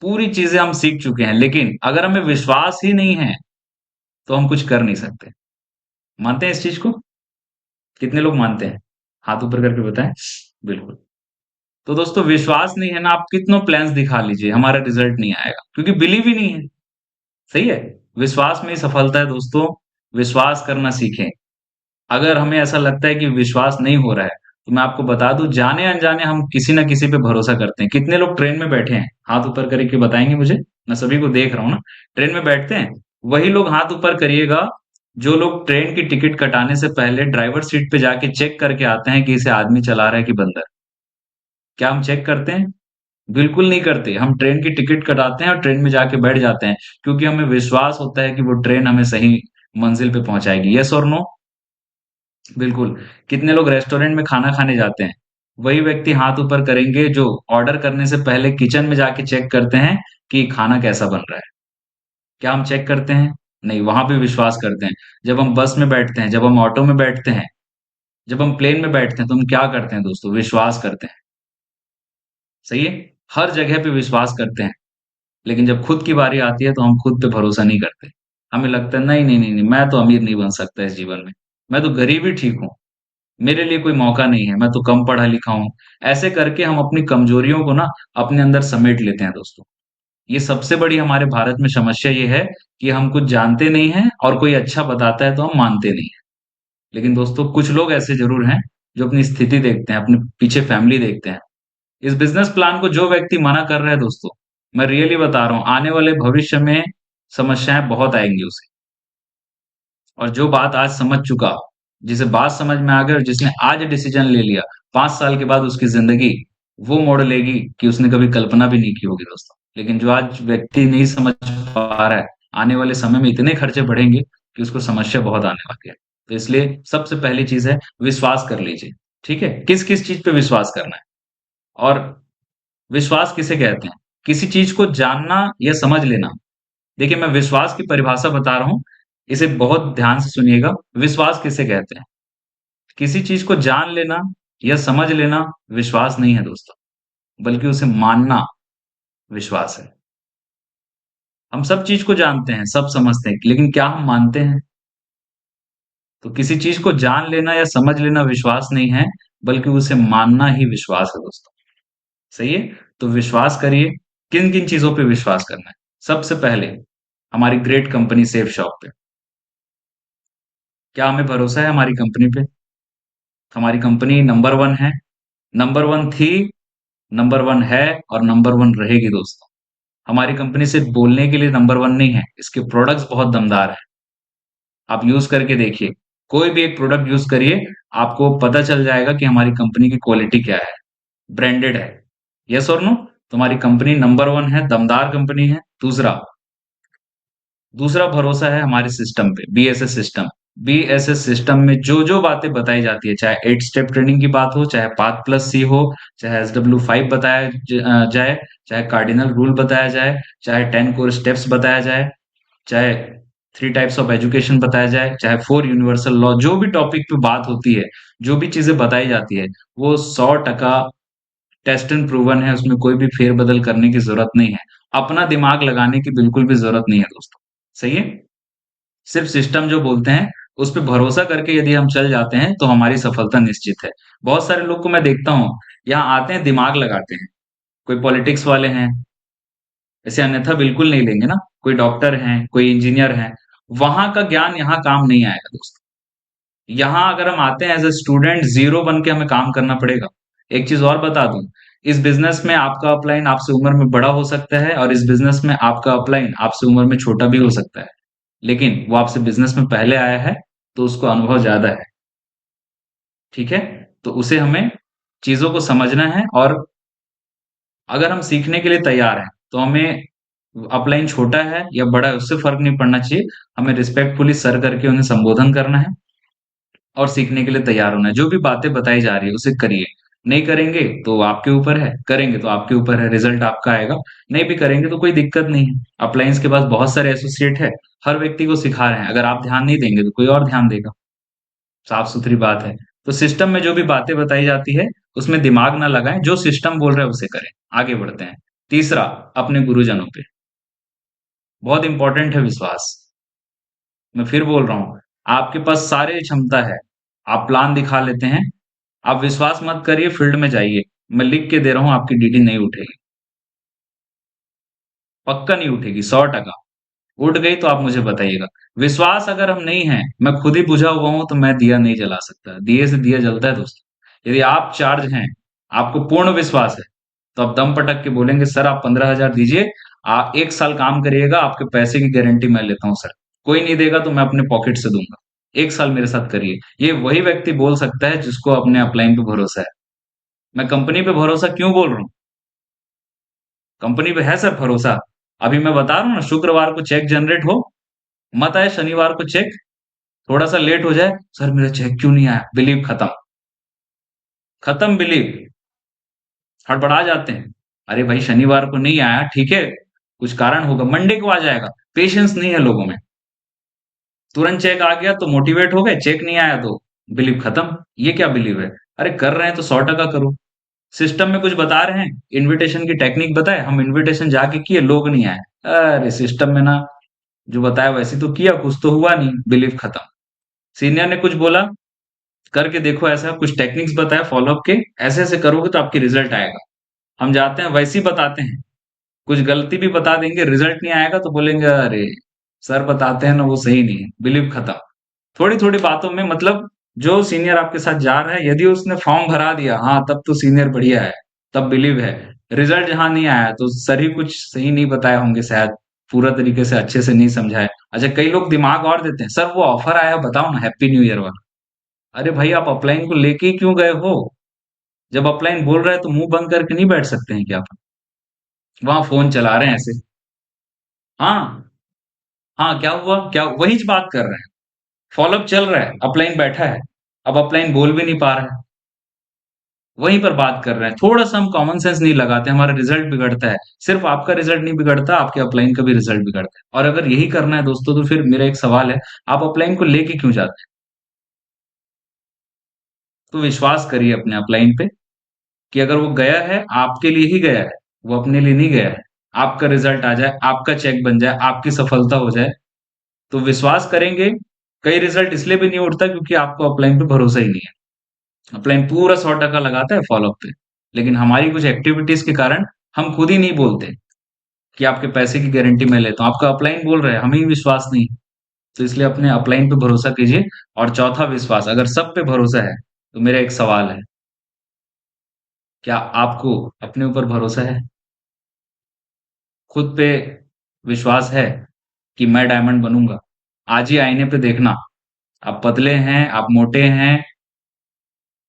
पूरी चीजें हम सीख चुके हैं, लेकिन अगर हमें विश्वास ही नहीं है तो हम कुछ कर नहीं सकते। मानते हैं इस चीज को? कितने लोग मानते हैं? हाथ ऊपर करके बताएं। बिल्कुल। तो दोस्तों विश्वास नहीं है ना, आप कितनों प्लान्स दिखा लीजिए, हमारा रिजल्ट नहीं आएगा, क्योंकि बिलीव ही नहीं है। सही है। विश्वास में ही सफलता है दोस्तों। विश्वास करना सीखें। अगर हमें ऐसा लगता है कि विश्वास नहीं हो रहा है, तो मैं आपको बता दूं, जाने अनजाने हम किसी ना किसी पे भरोसा करते हैं। कितने लोग ट्रेन में बैठे हैं, हाथ ऊपर करके बताएंगे मुझे। मैं सभी को देख रहा हूँ ना, ट्रेन में बैठते हैं। वही लोग हाथ ऊपर करिएगा जो लोग ट्रेन की टिकट कटाने से पहले ड्राइवर सीट पे जाके चेक करके आते हैं कि इसे आदमी चला रहा है कि बंदर। क्या हम चेक करते हैं? बिल्कुल नहीं करते। हम ट्रेन की टिकट कटाते हैं और ट्रेन में जाके बैठ जाते हैं, क्योंकि हमें विश्वास होता है कि वो ट्रेन हमें सही मंजिल पे पहुंचाएगी। यस और नो? बिल्कुल। कितने लोग रेस्टोरेंट में खाना खाने जाते हैं? वही व्यक्ति हाथ ऊपर करेंगे जो ऑर्डर करने से पहले किचन में जाके चेक करते हैं कि खाना कैसा बन रहा है। क्या हम चेक करते हैं? नहीं, वहां पे विश्वास करते हैं। जब हम बस में बैठते हैं, जब हम ऑटो में बैठते हैं, जब हम प्लेन में बैठते हैं, तो हम क्या करते हैं दोस्तों? विश्वास करते हैं। सही है। हर जगह पे विश्वास करते हैं। लेकिन जब खुद की बारी आती है तो हम खुद पे भरोसा नहीं करते। हमें लगता है नहीं नहीं नहीं नहीं, मैं तो अमीर नहीं बन सकता इस जीवन में, मैं तो गरीब ही ठीक हूँ, मेरे लिए कोई मौका नहीं है, मैं तो कम पढ़ा लिखा हूँ। ऐसे करके हम अपनी कमजोरियों को ना अपने अंदर समेट लेते हैं दोस्तों। ये सबसे बड़ी हमारे भारत में समस्या ये है कि हम कुछ जानते नहीं हैं, और कोई अच्छा बताता है तो हम मानते नहीं हैं। लेकिन दोस्तों कुछ लोग ऐसे जरूर हैं जो अपनी स्थिति देखते हैं, अपने पीछे फैमिली देखते हैं। इस बिजनेस प्लान को जो व्यक्ति मना कर रहा है दोस्तों, मैं रियली बता रहा हूं, आने वाले भविष्य में समस्याएं बहुत आएंगी उसे। और जो बात आज समझ चुका, जिसे बात समझ में आ गई और जिसने आज डिसीजन ले लिया, 5 साल के बाद उसकी जिंदगी वो मोड़ लेगी कि उसने कभी कल्पना भी नहीं की होगी दोस्तों। लेकिन जो आज व्यक्ति नहीं समझ पा रहा है, आने वाले समय में इतने खर्चे बढ़ेंगे कि उसको समस्या बहुत आने वाली है। तो इसलिए सबसे पहली चीज है, विश्वास कर लीजिए। ठीक है, किस किस चीज पे विश्वास करना है, और विश्वास किसे कहते हैं? किसी चीज को जानना या समझ लेना। देखिए, मैं विश्वास की परिभाषा बता रहा हूं, इसे बहुत ध्यान से सुनिएगा। विश्वास किसे कहते हैं? किसी चीज को जान लेना या समझ लेना विश्वास नहीं है दोस्तों, बल्कि उसे मानना विश्वास है। हम सब चीज को जानते हैं, सब समझते हैं, लेकिन क्या हम मानते हैं? तो किसी चीज को जान लेना या समझ लेना विश्वास नहीं है, बल्कि उसे मानना ही विश्वास है दोस्तों। सही है? तो विश्वास करिए। किन किन चीजों पे विश्वास करना है? सबसे पहले हमारी ग्रेट कंपनी सेफ शॉप पे। क्या हमें भरोसा है हमारी कंपनी पे? हमारी कंपनी नंबर वन है, नंबर वन थी, नंबर वन है, और नंबर वन रहेगी दोस्तों। हमारी कंपनी सिर्फ बोलने के लिए नंबर वन नहीं है, इसके प्रोडक्ट्स बहुत दमदार है। आप यूज करके देखिए, कोई भी एक प्रोडक्ट यूज करिए, आपको पता चल जाएगा कि हमारी कंपनी की क्वालिटी क्या है, ब्रांडेड है। यस और नो? तुम्हारी कंपनी नंबर वन है, दमदार कंपनी है। दूसरा दूसरा भरोसा है हमारे सिस्टम पे, बीएसएस सिस्टम। बीएसएस सिस्टम में जो जो बातें बताई जाती है, चाहे 8 स्टेप ट्रेनिंग की बात हो, चाहे पाथ प्लस सी हो, चाहे SW5 बताया जाए, चाहे कार्डिनल रूल बताया जाए, चाहे 10 कोर स्टेप्स बताया जाए, चाहे 3 टाइप्स ऑफ एजुकेशन बताया जाए, चाहे 4 यूनिवर्सल लॉ, जो भी टॉपिक पे बात होती है, जो भी चीजें बताई जाती है, वो 100% टेस्ट एंड प्रूवन है। उसमें कोई भी फेरबदल करने की जरूरत नहीं है, अपना दिमाग लगाने की बिल्कुल भी जरूरत नहीं है दोस्तों। सही है? सिर्फ सिस्टम जो बोलते हैं उस पे भरोसा करके यदि हम चल जाते हैं तो हमारी सफलता निश्चित है। बहुत सारे लोग को मैं देखता हूँ, यहाँ आते हैं दिमाग लगाते हैं। कोई पॉलिटिक्स वाले हैं, ऐसे अन्यथा बिल्कुल नहीं लेंगे ना। कोई डॉक्टर हैं, कोई इंजीनियर हैं, वहां का ज्ञान यहाँ काम नहीं आएगा दोस्तों। यहाँ अगर हम आते हैं एज ए स्टूडेंट, जीरो बन के हमें काम करना पड़ेगा। एक चीज और बता दूं, इस बिजनेस में आपका अपलाइन आपसे उम्र में बड़ा हो सकता है, और इस बिजनेस में आपका अपलाइन आपसे उम्र में छोटा भी हो सकता है। लेकिन वो आपसे बिजनेस में पहले आया है, तो उसको अनुभव ज्यादा है। ठीक है? तो उसे हमें चीजों को समझना है, और अगर हम सीखने के लिए तैयार हैं तो हमें अपलाइन छोटा है या बड़ा है उससे फर्क नहीं पड़ना चाहिए। हमें रिस्पेक्टफुली सर करके उन्हें संबोधन करना है और सीखने के लिए तैयार होना है। जो भी बातें बताई जा रही है उसे करिए। नहीं करेंगे तो आपके ऊपर है, करेंगे तो आपके ऊपर है, रिजल्ट आपका आएगा। नहीं भी करेंगे तो कोई दिक्कत नहीं है। अपलायंस के पास बहुत सारे एसोसिएट है, हर व्यक्ति को सिखा रहे हैं। अगर आप ध्यान नहीं देंगे तो कोई और ध्यान देगा। साफ सुथरी बात है। तो सिस्टम में जो भी बातें बताई जाती है उसमें दिमाग ना लगाएं, जो सिस्टम बोल रहा है उसे करें। आगे बढ़ते हैं। तीसरा, अपने गुरुजनों पे बहुत इंपॉर्टेंट है विश्वास। मैं फिर बोल रहा हूं, आपके पास सारे क्षमता है, आप प्लान दिखा लेते हैं, आप विश्वास मत करिए, फील्ड में जाइए। मैं लिख के दे रहा हूं, आपकी डीडी नहीं उठेगी, पक्का नहीं उठेगी, 100%। उठ गई तो आप मुझे बताइएगा। विश्वास अगर हम नहीं है, मैं खुद ही बुझा हुआ हूं, तो मैं दिया नहीं जला सकता। दिए से दिया जलता है दोस्तों। यदि आप चार्ज हैं, आपको पूर्ण विश्वास है, तो आप दम पटक के बोलेंगे सर आप 15,000 दीजिए, आप 1 साल काम करिएगा, आपके पैसे की गारंटी मैं लेता हूं सर। कोई नहीं देगा तो मैं अपने पॉकेट से दूंगा। 1 साल मेरे साथ करिए। ये वही व्यक्ति बोल सकता है जिसको अपने अपलाइन पे भरोसा है। मैं कंपनी पे भरोसा क्यों बोल रहा हूँ? कंपनी पे है सर भरोसा। अभी मैं बता रहा हूँ ना, शुक्रवार को चेक जनरेट हो, मत आए शनिवार को चेक, थोड़ा सा लेट हो जाए, सर मेरा चेक क्यों नहीं आया, बिलीव खत्म। खत्म बिलीव। हड़बड़ा जाते हैं, अरे भाई शनिवार को नहीं आया, ठीक है, कुछ कारण होगा, मंडे को आ जाएगा। पेशेंस नहीं है लोगों में। तुरंत चेक आ गया तो मोटिवेट हो गए, चेक नहीं आया तो बिलीव खत्म। ये क्या बिलीव है? अरे कर रहे हैं तो 100% करो। सिस्टम में कुछ बता रहे हैं, इनविटेशन की टेक्निक बताए, हम इनविटेशन जाके किए, लोग नहीं आए। अरे सिस्टम में ना जो बताया वैसे तो किया, कुछ तो हुआ नहीं, बिलीव खत्म। सीनियर ने कुछ बोला, करके देखो, ऐसा कुछ टेक्निक्स बताया फॉलोअप के, ऐसे ऐसे करोगे तो आपकी रिजल्ट आएगा। हम जाते हैं वैसे ही बताते हैं, कुछ गलती भी बता देंगे, रिजल्ट नहीं आएगा तो बोलेंगे अरे सर बताते हैं ना वो सही नहीं है, बिलीव खत्म। थोड़ी थोड़ी बातों में मतलब, जो सीनियर आपके साथ जा रहा है, यदि उसने फॉर्म भरा दिया, हाँ तब तो सीनियर बढ़िया है, तब बिलीव है। रिजल्ट जहां नहीं आया तो सर ही कुछ सही नहीं बताए होंगे शायद, पूरा तरीके से अच्छे से नहीं समझाए। अच्छा, कई लोग दिमाग और देते हैं, सर वो ऑफर आया बताओ ना, हैप्पी न्यू ईयर वाला। अरे भाई, आप अपलाइन को लेके ही क्यों गए हो? जब अपलाइन बोल रहे हैं तो मुंह बंद करके नहीं बैठ सकते हैं क्या आप? वहां फोन चला रहे हैं ऐसे। हाँ, हाँ, क्या हुआ, क्या वही बात कर रहे हैं। फॉलोअप चल रहा है, अपलाइन बैठा है, अब अपलाइन बोल भी नहीं पा रहा है, वहीं पर बात कर रहे हैं। थोड़ा सा हम कॉमन सेंस नहीं लगाते, हमारा रिजल्ट बिगड़ता है। सिर्फ आपका रिजल्ट नहीं बिगड़ता, आपके अपलाइन का भी रिजल्ट बिगड़ता है। और अगर यही करना है दोस्तों, तो फिर मेरा एक सवाल है, आप अपलाइन को लेके क्यों जाते हैं? तो विश्वास करिए अपने अपलाइन पे, कि अगर वो गया है आपके लिए ही गया है, वो अपने लिए नहीं गया है। आपका रिजल्ट आ जाए, आपका चेक बन जाए, आपकी सफलता हो जाए, तो विश्वास करेंगे। कई रिजल्ट इसलिए भी नहीं उठता क्योंकि आपको अपलाइन पे भरोसा ही नहीं है। अपलाइन पूरा 100% लगाता है फॉलोअप पे, लेकिन हमारी कुछ एक्टिविटीज के कारण हम खुद ही नहीं बोलते कि आपके पैसे की गारंटी मैं लेता हूँ। आपका अपलाइन बोल रहा है, हमें ही विश्वास नहीं है। तो इसलिए अपने अपलाइन पे भरोसा कीजिए। और चौथा, विश्वास। अगर सब पे भरोसा है तो मेरा एक सवाल है, क्या आपको अपने ऊपर भरोसा है? खुद पे विश्वास है कि मैं डायमंड बनूंगा? आज ही आईने पे देखना, आप पतले हैं, आप मोटे हैं,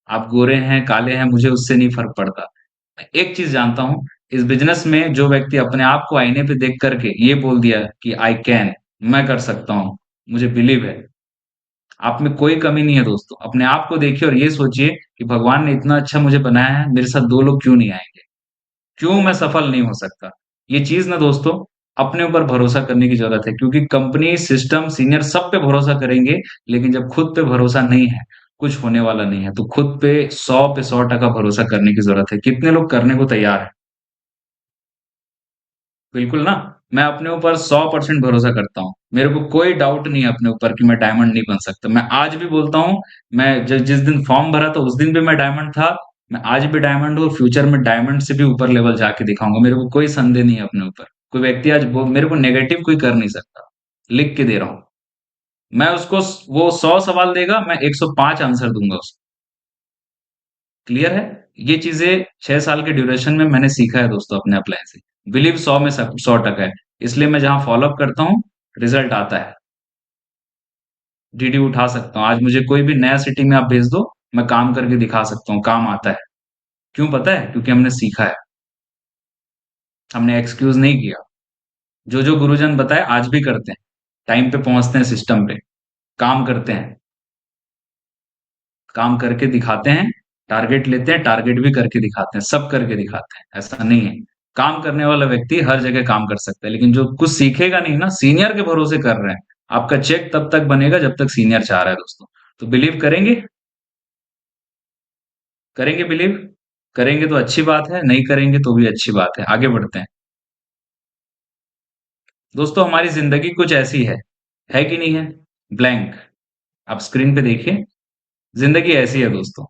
आप गोरे हैं, काले हैं, मुझे उससे नहीं फर्क पड़ता। मैं एक चीज जानता हूं, इस बिजनेस में जो व्यक्ति अपने आप को आईने पे देख करके ये बोल दिया कि आई कैन, मैं कर सकता हूं, मुझे बिलीव है, आप में कोई कमी नहीं है दोस्तों। अपने आप को देखिए और ये सोचिए कि भगवान ने इतना अच्छा मुझे बनाया है, मेरे साथ दो लोग क्यों नहीं आएंगे? क्यों मैं सफल नहीं हो सकता? ये चीज ना दोस्तों, अपने ऊपर भरोसा करने की जरूरत है, क्योंकि कंपनी, सिस्टम, सीनियर सब पे भरोसा करेंगे, लेकिन जब खुद पे भरोसा नहीं है, कुछ होने वाला नहीं है। तो खुद पे 100% भरोसा करने की जरूरत है। कितने लोग करने को तैयार है? बिल्कुल ना। मैं अपने ऊपर 100% भरोसा करता हूँ, मेरे को कोई डाउट नहीं है अपने ऊपर कि मैं डायमंड नहीं बन सकता। मैं आज भी बोलता हूँ, मैं जिस दिन फॉर्म भरा था उस दिन भी मैं डायमंड था, मैं आज भी डायमंड हूँ, फ्यूचर में डायमंड से भी ऊपर लेवल जाके दिखाऊंगा। मेरे को कोई संदेह नहीं है अपने ऊपर। कोई व्यक्ति आज मेरे को नेगेटिव कोई कर नहीं सकता। लिख के दे रहा हूँ। मैं उसको, वो 100 सवाल देगा, मैं 105 आंसर दूंगा उसको। क्लियर है? ये चीजें 6 साल के ड्यूरेशन में मैंने सीखा है दोस्तों अपने अप्लाई से। बिलीव 100 में 100% है। इसलिए मैं जहां फॉलोअप करता हूँ, रिजल्ट आता है। डीडी उठा सकता हूँ। आज मुझे कोई भी नया सिटी में आप भेज दो, मैं काम करके दिखा सकता हूँ, काम आता है। क्यों पता है? क्योंकि हमने सीखा है, हमने एक्सक्यूज नहीं किया। जो जो गुरुजन बताए आज भी करते हैं, टाइम पे पहुंचते हैं, सिस्टम पे काम करते हैं, काम करके दिखाते हैं, टारगेट लेते हैं, टारगेट भी करके दिखाते हैं, सब करके दिखाते हैं। ऐसा नहीं है, काम करने वाला व्यक्ति हर जगह काम कर सकता है, लेकिन जो कुछ सीखेगा नहीं ना, सीनियर के भरोसे कर रहे हैं। आपका चेक तब तक बनेगा जब तक सीनियर चाह रहा है दोस्तों। तो बिलीव करेंगे? करेंगे बिलीव? करेंगे तो अच्छी बात है, नहीं करेंगे तो भी अच्छी बात है। आगे बढ़ते हैं दोस्तों। हमारी जिंदगी कुछ ऐसी है कि नहीं है? ब्लैंक। आप स्क्रीन पे देखिए, जिंदगी ऐसी है दोस्तों।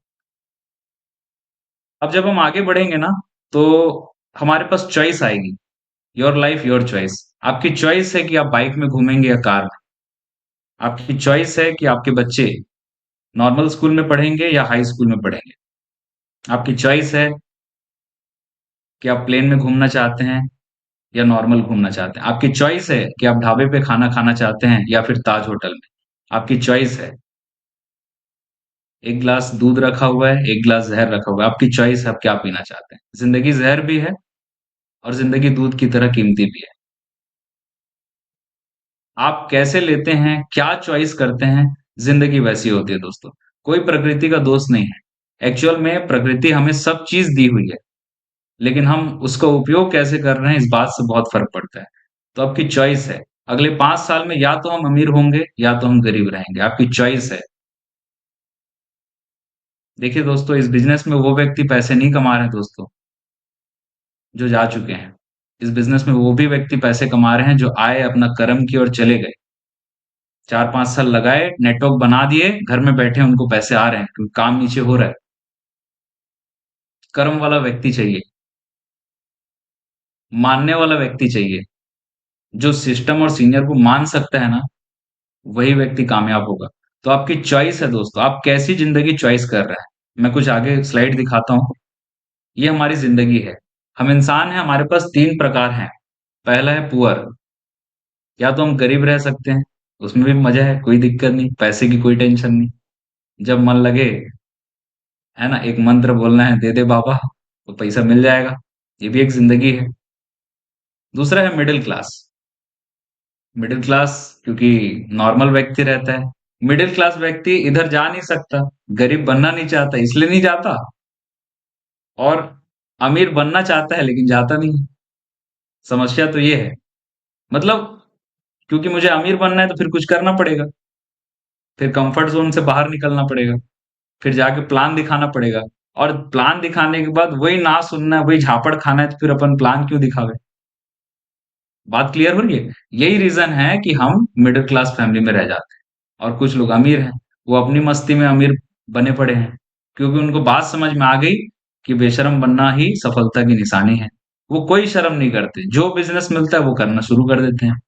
अब जब हम आगे बढ़ेंगे ना, तो हमारे पास चॉइस आएगी। Your life your choice. आपकी चॉइस है कि आप बाइक में घूमेंगे या कार में। आपकी चॉइस है कि आपके बच्चे नॉर्मल स्कूल में पढ़ेंगे या हाई स्कूल में पढ़ेंगे। आपकी चॉइस है कि आप प्लेन में घूमना चाहते हैं या नॉर्मल घूमना चाहते हैं। आपकी चॉइस है कि आप ढाबे पे खाना खाना चाहते हैं या फिर ताज होटल में। आपकी चॉइस है। एक गिलास दूध रखा हुआ है, एक गिलास जहर रखा हुआ है। आपकी चॉइस है आप क्या पीना चाहते हैं। जिंदगी जहर भी है और जिंदगी दूध की तरह कीमती भी है। आप कैसे लेते हैं, क्या चॉइस करते हैं, जिंदगी वैसी होती है दोस्तों। कोई प्रकृति का दोस्त नहीं है। एक्चुअल में प्रकृति हमें सब चीज दी हुई है, लेकिन हम उसका उपयोग कैसे कर रहे हैं, इस बात से बहुत फर्क पड़ता है। तो आपकी चॉइस है। अगले 5 साल में या तो हम अमीर होंगे या तो हम गरीब रहेंगे। आपकी चॉइस है। देखिए दोस्तों, इस बिजनेस में वो व्यक्ति पैसे नहीं कमा रहे हैं दोस्तों, जो जा चुके हैं। इस बिजनेस में वो भी व्यक्ति पैसे कमा रहे हैं जो आए, अपना कर्म किए और चले गए। 4-5 साल लगाए, नेटवर्क बना दिए, घर में बैठे उनको पैसे आ रहे हैं क्योंकि काम नीचे हो रहा है। कर्म वाला व्यक्ति चाहिए, मानने वाला व्यक्ति चाहिए। जो सिस्टम और सीनियर को मान सकता है ना, वही व्यक्ति कामयाब होगा। तो आपकी चॉइस है दोस्तों, आप कैसी जिंदगी चॉइस कर रहे हैं। मैं कुछ आगे स्लाइड दिखाता हूँ। ये हमारी जिंदगी है। हम इंसान हैं, हमारे पास 3 प्रकार हैं। पहला है पुअर, या तो हम गरीब रह सकते हैं, उसमें भी मजा है, कोई दिक्कत नहीं, पैसे की कोई टेंशन नहीं। जब मन लगे, है ना, एक मंत्र बोलना है, दे दे बाबा, तो पैसा मिल जाएगा। ये भी एक जिंदगी है। दूसरा है मिडिल क्लास। मिडिल क्लास क्योंकि नॉर्मल व्यक्ति रहता है। मिडिल क्लास व्यक्ति इधर जा नहीं सकता, गरीब बनना नहीं चाहता, इसलिए नहीं जाता, और अमीर बनना चाहता है लेकिन जाता नहीं। समस्या तो ये है। मतलब क्योंकि मुझे अमीर बनना है तो फिर कुछ करना पड़ेगा, फिर कंफर्ट जोन से बाहर निकलना पड़ेगा, फिर जाके प्लान दिखाना पड़ेगा, और प्लान दिखाने के बाद वही ना सुनना है, वही झापड़ खाना है, तो फिर अपन प्लान क्यों दिखावे। बात क्लियर हो रही है? यही रीजन है कि हम मिडिल क्लास फैमिली में रह जाते हैं। और कुछ लोग अमीर हैं, वो अपनी मस्ती में अमीर बने पड़े हैं, क्योंकि उनको बात समझ में आ गई कि बेशरम बनना ही सफलता की निशानी है। वो कोई शर्म नहीं करते, जो बिजनेस मिलता है वो करना शुरू कर देते हैं।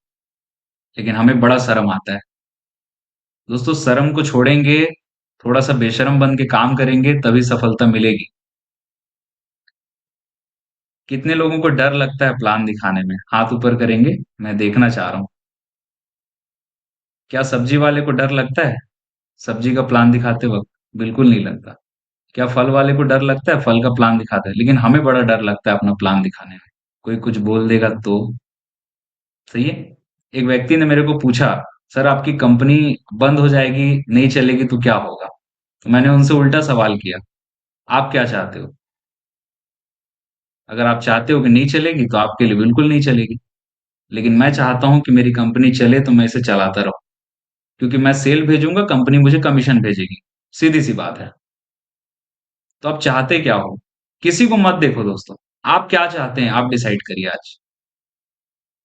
लेकिन हमें बड़ा शर्म आता है। दोस्तों, शर्म को छोड़ेंगे, थोड़ा सा बेशरम बन के काम करेंगे, तभी सफलता मिलेगी। कितने लोगों को डर लगता है प्लान दिखाने में? हाथ ऊपर करेंगे, मैं देखना चाह रहा हूँ। क्या सब्जी वाले को डर लगता है सब्जी का प्लान दिखाते वक्त? बिल्कुल नहीं लगता। क्या फल वाले को डर लगता है फल का प्लान दिखाते हैं? लेकिन हमें बड़ा डर लगता है अपना प्लान दिखाने में। कोई कुछ बोल देगा तो? सही है। एक व्यक्ति ने मेरे को पूछा, सर आपकी कंपनी बंद हो जाएगी, नहीं चलेगी तो क्या होगा? तो मैंने उनसे उल्टा सवाल किया, आप क्या चाहते हो? अगर आप चाहते हो कि नहीं चलेगी तो आपके लिए बिल्कुल नहीं चलेगी। लेकिन मैं चाहता हूं कि मेरी कंपनी चले तो मैं इसे चलाता रहूं, क्योंकि मैं सेल भेजूंगा, कंपनी मुझे कमीशन भेजेगी। सीधी सी बात है। तो आप चाहते क्या हो? किसी को मत देखो दोस्तों, आप क्या चाहते हैं आप डिसाइड करिए आज।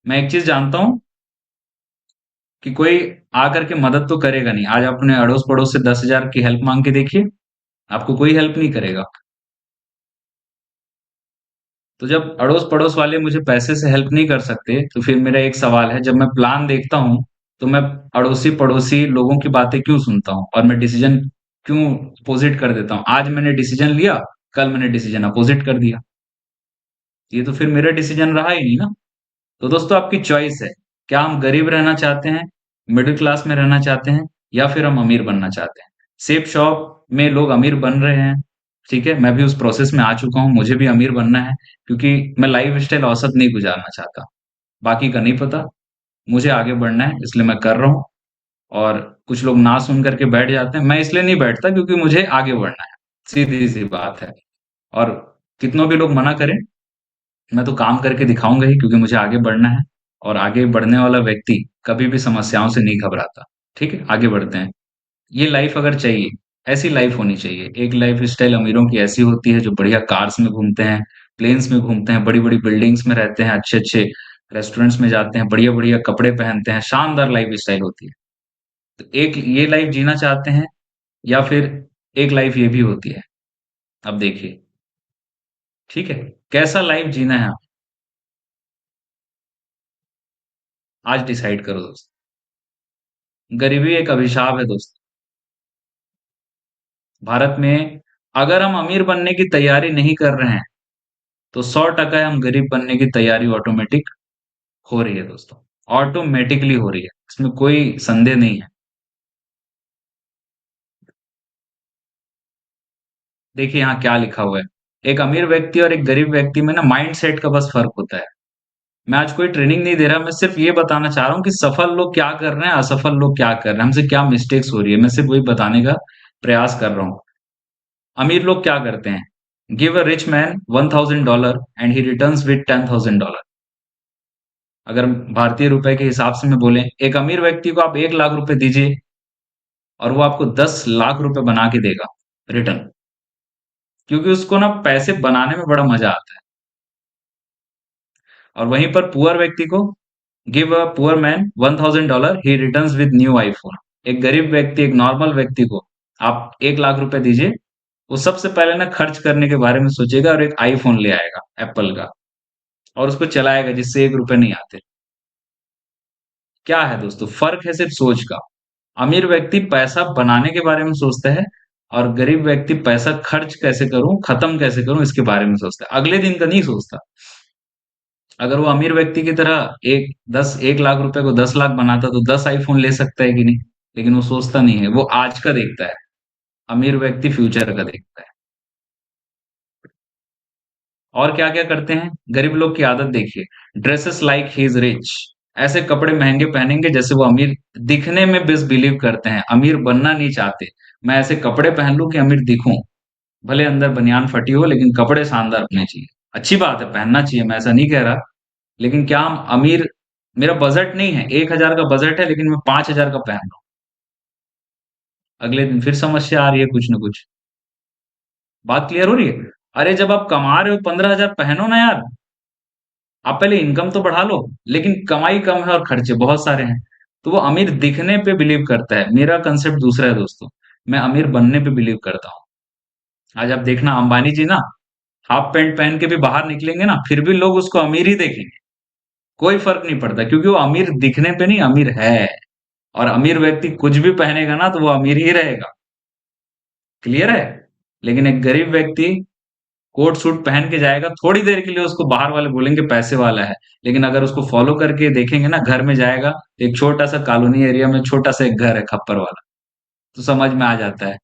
मैं एक चीज जानता हूं कि कोई आकर के मदद तो करेगा नहीं। आज अपने अड़ोस पड़ोस से 10,000 की हेल्प मांग के देखिए, आपको कोई हेल्प नहीं करेगा। तो जब अड़ोस पड़ोस वाले मुझे पैसे से हेल्प नहीं कर सकते, तो फिर मेरा एक सवाल है, जब मैं प्लान देखता हूं तो मैं अड़ोसी पड़ोसी लोगों की बातें क्यों सुनता हूं, और मैं डिसीजन क्यों अपोजिट कर देता हूं? आज मैंने डिसीजन लिया, कल मैंने डिसीजन अपोजिट कर दिया, ये तो फिर मेरा डिसीजन रहा ही नहीं ना। तो दोस्तों, आपकी चॉइस है। क्या हम गरीब रहना चाहते हैं, मिडिल क्लास में रहना चाहते हैं, या फिर हम अमीर बनना चाहते हैं? सेफ शॉप में लोग अमीर बन रहे हैं, ठीक है, मैं भी उस प्रोसेस में आ चुका हूं, मुझे भी अमीर बनना है, क्योंकि मैं लाइफ स्टाइल औसत नहीं गुजारना चाहता। बाकी का नहीं पता, मुझे आगे बढ़ना है इसलिए मैं कर रहा हूँ। और कुछ लोग ना सुन करके बैठ जाते हैं, मैं इसलिए नहीं बैठता क्योंकि मुझे आगे बढ़ना है। सीधी सी बात है। और कितनों भी लोग मना करें, मैं तो काम करके दिखाऊंगा ही, क्योंकि मुझे आगे बढ़ना है। और आगे बढ़ने वाला व्यक्ति कभी भी समस्याओं से नहीं घबराता। ठीक है, आगे बढ़ते हैं। ये लाइफ अगर चाहिए, ऐसी लाइफ होनी चाहिए। एक लाइफ स्टाइल अमीरों की ऐसी होती है जो बढ़िया कार्स में घूमते हैं, प्लेन्स में घूमते हैं, बड़ी बड़ी बिल्डिंग्स में रहते हैं, अच्छे अच्छे रेस्टोरेंट्स में जाते हैं, बढ़िया बढ़िया कपड़े पहनते हैं, शानदार लाइफ स्टाइल होती है। तो एक ये लाइफ जीना चाहते हैं, या फिर एक लाइफ ये भी होती है? अब देखिए, ठीक है, कैसा लाइफ जीना है आज डिसाइड करो दोस्त। गरीबी एक अभिशाप है दोस्त। भारत में अगर हम अमीर बनने की तैयारी नहीं कर रहे हैं, तो 100% हम गरीब बनने की तैयारी ऑटोमेटिक हो रही है दोस्तों। ऑटोमेटिकली हो रही है, इसमें कोई संदेह नहीं है। देखिए यहाँ क्या लिखा हुआ है। एक अमीर व्यक्ति और एक गरीब व्यक्ति में ना माइंड सेट का बस फर्क होता है। मैं आज कोई ट्रेनिंग नहीं दे रहा, मैं सिर्फ ये बताना चाह रहा हूँ कि सफल लोग क्या कर रहे हैं, असफल लोग क्या कर रहे हैं, हमसे क्या मिस्टेक्स हो रही है, मैं सिर्फ वही बताने का प्रयास कर रहा हूँ। अमीर लोग क्या करते हैं? Give a rich man $1,000 and he returns with $10,000। अगर भारतीय रुपए के हिसाब से मैं बोले, एक अमीर व्यक्ति को आप 1 लाख रुपए दीजिए और वो आपको 10 लाख रुपए बना के देगा रिटर्न, क्योंकि उसको ना पैसे बनाने में बड़ा मजा आता है। और वहीं पर पुअर व्यक्ति को, give a poor man $1,000 he returns with new iPhone. एक गरीब व्यक्ति, एक नॉर्मल व्यक्ति को आप 1 लाख रुपए दीजिए, वो सबसे पहले ना खर्च करने के बारे में सोचेगा और एक आईफोन ले आएगा एप्पल का, और उसको चलाएगा जिससे 1 रुपए नहीं आते। क्या है दोस्तों? फर्क है सिर्फ सोच का। अमीर व्यक्ति पैसा बनाने के बारे में सोचता है, और गरीब व्यक्ति पैसा खर्च कैसे करूं, खत्म कैसे करूं, इसके बारे में सोचता है, अगले दिन का नहीं सोचता। अगर वो अमीर व्यक्ति की तरह 1 लाख रुपए को 10 लाख बनाता तो 10 आईफोन ले सकता है कि नहीं? लेकिन वो सोचता नहीं है, वो आज का देखता है। अमीर व्यक्ति फ्यूचर का देखता है। और क्या क्या करते हैं गरीब लोग की आदत देखिए। Dresses like he is rich, ऐसे कपड़े महंगे पहनेंगे जैसे वो अमीर, दिखने में बस बिलीव करते हैं, अमीर बनना नहीं चाहते। मैं ऐसे कपड़े पहन लूं कि अमीर दिखूं, भले अंदर बनियान फटी हो लेकिन कपड़े शानदार होने चाहिए। अच्छी बात है, पहनना चाहिए, मैं ऐसा नहीं कह रहा। लेकिन क्या हम अमीर, मेरा बजट नहीं है, 1,000 का बजट है लेकिन मैं 5,000 का पहन रहा हूँ, अगले दिन फिर समस्या आ रही है कुछ ना कुछ। बात क्लियर हो रही है? अरे जब आप कमा रहे हो 15,000 पहनो ना यार। आप पहले इनकम तो बढ़ा लो, लेकिन कमाई कम है और खर्चे बहुत सारे हैं। तो वो अमीर दिखने पे बिलीव करता है, मेरा कंसेप्ट दूसरा है दोस्तों। मैं अमीर बनने पे बिलीव करता हूँ। आज आप देखना अंबानी जी ना, हाफ पैंट पहन के भी बाहर निकलेंगे ना, फिर भी लोग उसको अमीर ही देखेंगे। कोई फर्क नहीं पड़ता, क्योंकि वो अमीर दिखने पे नहीं, अमीर है। और अमीर व्यक्ति कुछ भी पहनेगा ना तो वो अमीर ही रहेगा। क्लियर है? लेकिन एक गरीब व्यक्ति कोट सूट पहन के जाएगा, थोड़ी देर के लिए उसको बाहर वाले बोलेंगे पैसे वाला है, लेकिन अगर उसको फॉलो करके देखेंगे ना, घर में जाएगा, एक छोटा सा कॉलोनी एरिया में छोटा सा एक घर है खप्पर वाला, तो समझ में आ जाता है।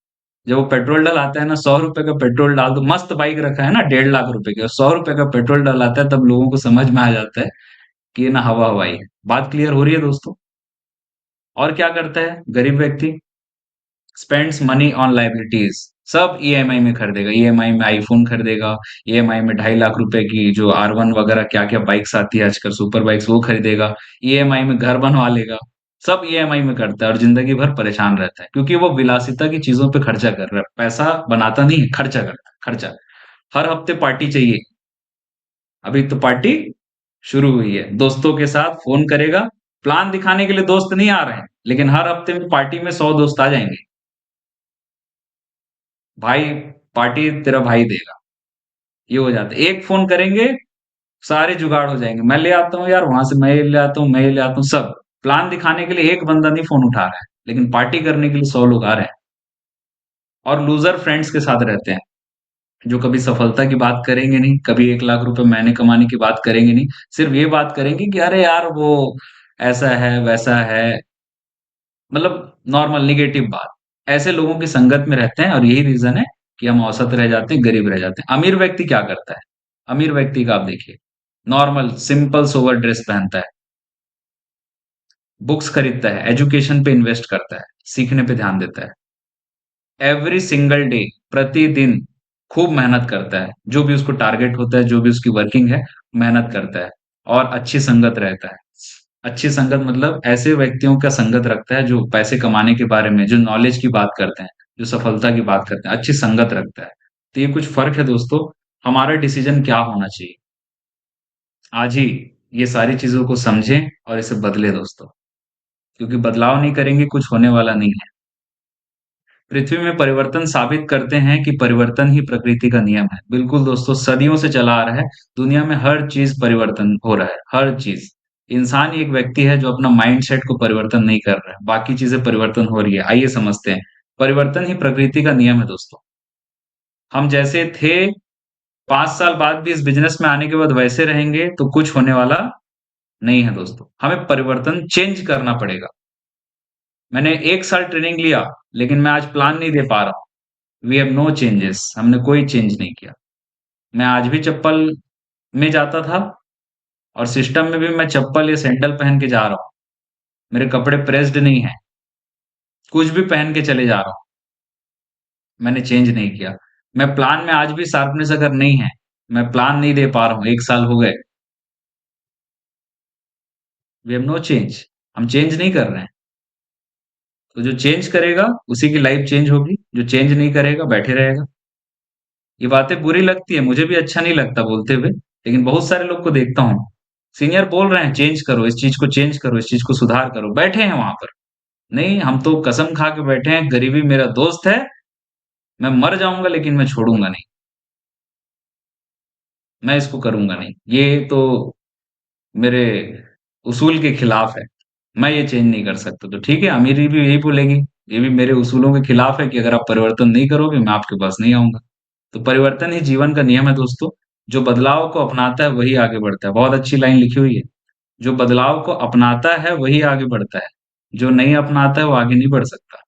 जब वो पेट्रोल डलाता है ना, 100 रुपए का पेट्रोल डाल दो, मस्त बाइक रखा है ना 1.5 लाख रुपए की, और 100 रुपए का पेट्रोल डलाता है, तब लोगों को समझ में आ जाता है कि ये ना हवा हवाई है। बात क्लियर हो रही है दोस्तों? और क्या करता है गरीब व्यक्ति? स्पेंड्स मनी ऑन लाइबिलिटीज, सब ईएमआई में खरीदेगा, ईएमआई में आईफोन खरीदेगा, ईएमआई में 2.5 लाख रुपए की जो R1 वगैरह क्या क्या बाइक्स आती है आजकल, सुपर बाइक्स, वो खरीदेगा, ईएमआई में घर बनवा लेगा। सब ईएमआई में करता है और जिंदगी भर परेशान रहता है, क्योंकि वो विलासिता की चीजों पे खर्चा कर रहा है, पैसा बनाता नहीं है, खर्चा करता है, खर्चा। हर हफ्ते पार्टी चाहिए। अभी तो पार्टी शुरू हुई है, दोस्तों के साथ फोन करेगा, प्लान दिखाने के लिए दोस्त नहीं आ रहे हैं, लेकिन हर हफ्ते में पार्टी में 100 दोस्त आ जाएंगे। भाई, पार्टी तेरा भाई देगा। ये हो जाता है, एक फोन करेंगे, सारे जुगाड़ हो जाएंगे, मैं ले आता हूँ यार वहां से, मैं ये ले आता हूँ, मैं ये ले आता हूँ, सब प्लान दिखाने के लिए एक बंदा नहीं फोन उठा रहा है, लेकिन पार्टी करने के लिए 100 लोग आ रहे हैं। और लूजर फ्रेंड्स के साथ रहते हैं, जो कभी सफलता की बात करेंगे नहीं, कभी 1 लाख रुपए महीने कमाने की बात करेंगे नहीं, सिर्फ ये बात करेंगे कि अरे यार वो ऐसा है वैसा है, मतलब नॉर्मल निगेटिव बात। ऐसे लोगों की संगत में रहते हैं और यही रीजन है कि हम औसत रह जाते हैं, गरीब रह जाते हैं। अमीर व्यक्ति क्या करता है? अमीर व्यक्ति का आप देखिए, नॉर्मल सिंपल सोवर ड्रेस पहनता है, बुक्स खरीदता है, एजुकेशन पे इन्वेस्ट करता है, सीखने पे ध्यान देता है, एवरी सिंगल डे, प्रतिदिन खूब मेहनत करता है, जो भी उसको टारगेट होता है, जो भी उसकी वर्किंग है, मेहनत करता है, और अच्छी संगत रहता है। अच्छी संगत मतलब ऐसे व्यक्तियों का संगत रखता है जो पैसे कमाने के बारे में, जो नॉलेज की बात करते हैं, जो सफलता की बात करते हैं, अच्छी संगत रखता है। तो ये कुछ फर्क है दोस्तों। हमारा डिसीजन क्या होना चाहिए? आज ही ये सारी चीजों को समझें और इसे बदले दोस्तों, क्योंकि बदलाव नहीं करेंगे कुछ होने वाला नहीं है। पृथ्वी में परिवर्तन साबित करते हैं कि परिवर्तन ही प्रकृति का नियम है। बिल्कुल दोस्तों, सदियों से चला आ रहा है, दुनिया में हर चीज परिवर्तन हो रहा है, हर चीज। इंसान ही एक व्यक्ति है जो अपना माइंडसेट को परिवर्तन नहीं कर रहा है, बाकी चीजें परिवर्तन हो रही है। आइए समझते हैं, परिवर्तन ही प्रकृति का नियम है दोस्तों। हम जैसे थे 5 साल बाद भी इस बिजनेस में आने के बाद वैसे रहेंगे तो कुछ होने वाला नहीं है दोस्तों। हमें परिवर्तन चेंज करना पड़ेगा। मैंने 1 साल ट्रेनिंग लिया, लेकिन मैं आज प्लान नहीं दे पा रहा हूँ। वी हैव नो चेंजेस, हमने कोई चेंज नहीं किया। मैं आज भी चप्पल में जाता था, और सिस्टम में भी मैं चप्पल या सैंडल पहन के जा रहा हूँ। मेरे कपड़े प्रेस्ड नहीं है, कुछ भी पहन के चले जा रहा हूँ, मैंने चेंज नहीं किया। मैं प्लान में आज भी शार्पनेस अगर नहीं है, मैं प्लान नहीं दे पा रहा हूँ, 1 साल हो गए, वी हैव नो चेंज, हम चेंज नहीं कर रहे हैं। तो जो चेंज करेगा उसी की लाइफ चेंज होगी, जो चेंज नहीं करेगा बैठे रहेगा। ये बातें बुरी लगती है, मुझे भी अच्छा नहीं लगता बोलते हुए, लेकिन बहुत सारे लोग को देखता हूँ, सीनियर बोल रहे हैं चेंज करो, इस चीज को चेंज करो, इस चीज को सुधार करो, बैठे हैं वहां पर। नहीं, हम तो कसम खा के बैठे हैं, गरीबी मेरा दोस्त है, मैं मर जाऊंगा लेकिन मैं छोड़ूंगा नहीं, मैं इसको करूंगा नहीं, ये तो मेरे उसूल के खिलाफ है, मैं ये चेंज नहीं कर सकता। तो ठीक है, अमीरी भी यही बोलेगी, ये भी मेरे उसूलों के खिलाफ है कि अगर आप परिवर्तन नहीं करोगे मैं आपके पास नहीं आऊंगा। तो परिवर्तन ही जीवन का नियम है दोस्तों। जो बदलाव को अपनाता है वही आगे बढ़ता है। बहुत अच्छी लाइन लिखी हुई है। जो बदलाव को अपनाता है वही आगे बढ़ता है। जो नहीं अपनाता है वो आगे नहीं बढ़ सकता।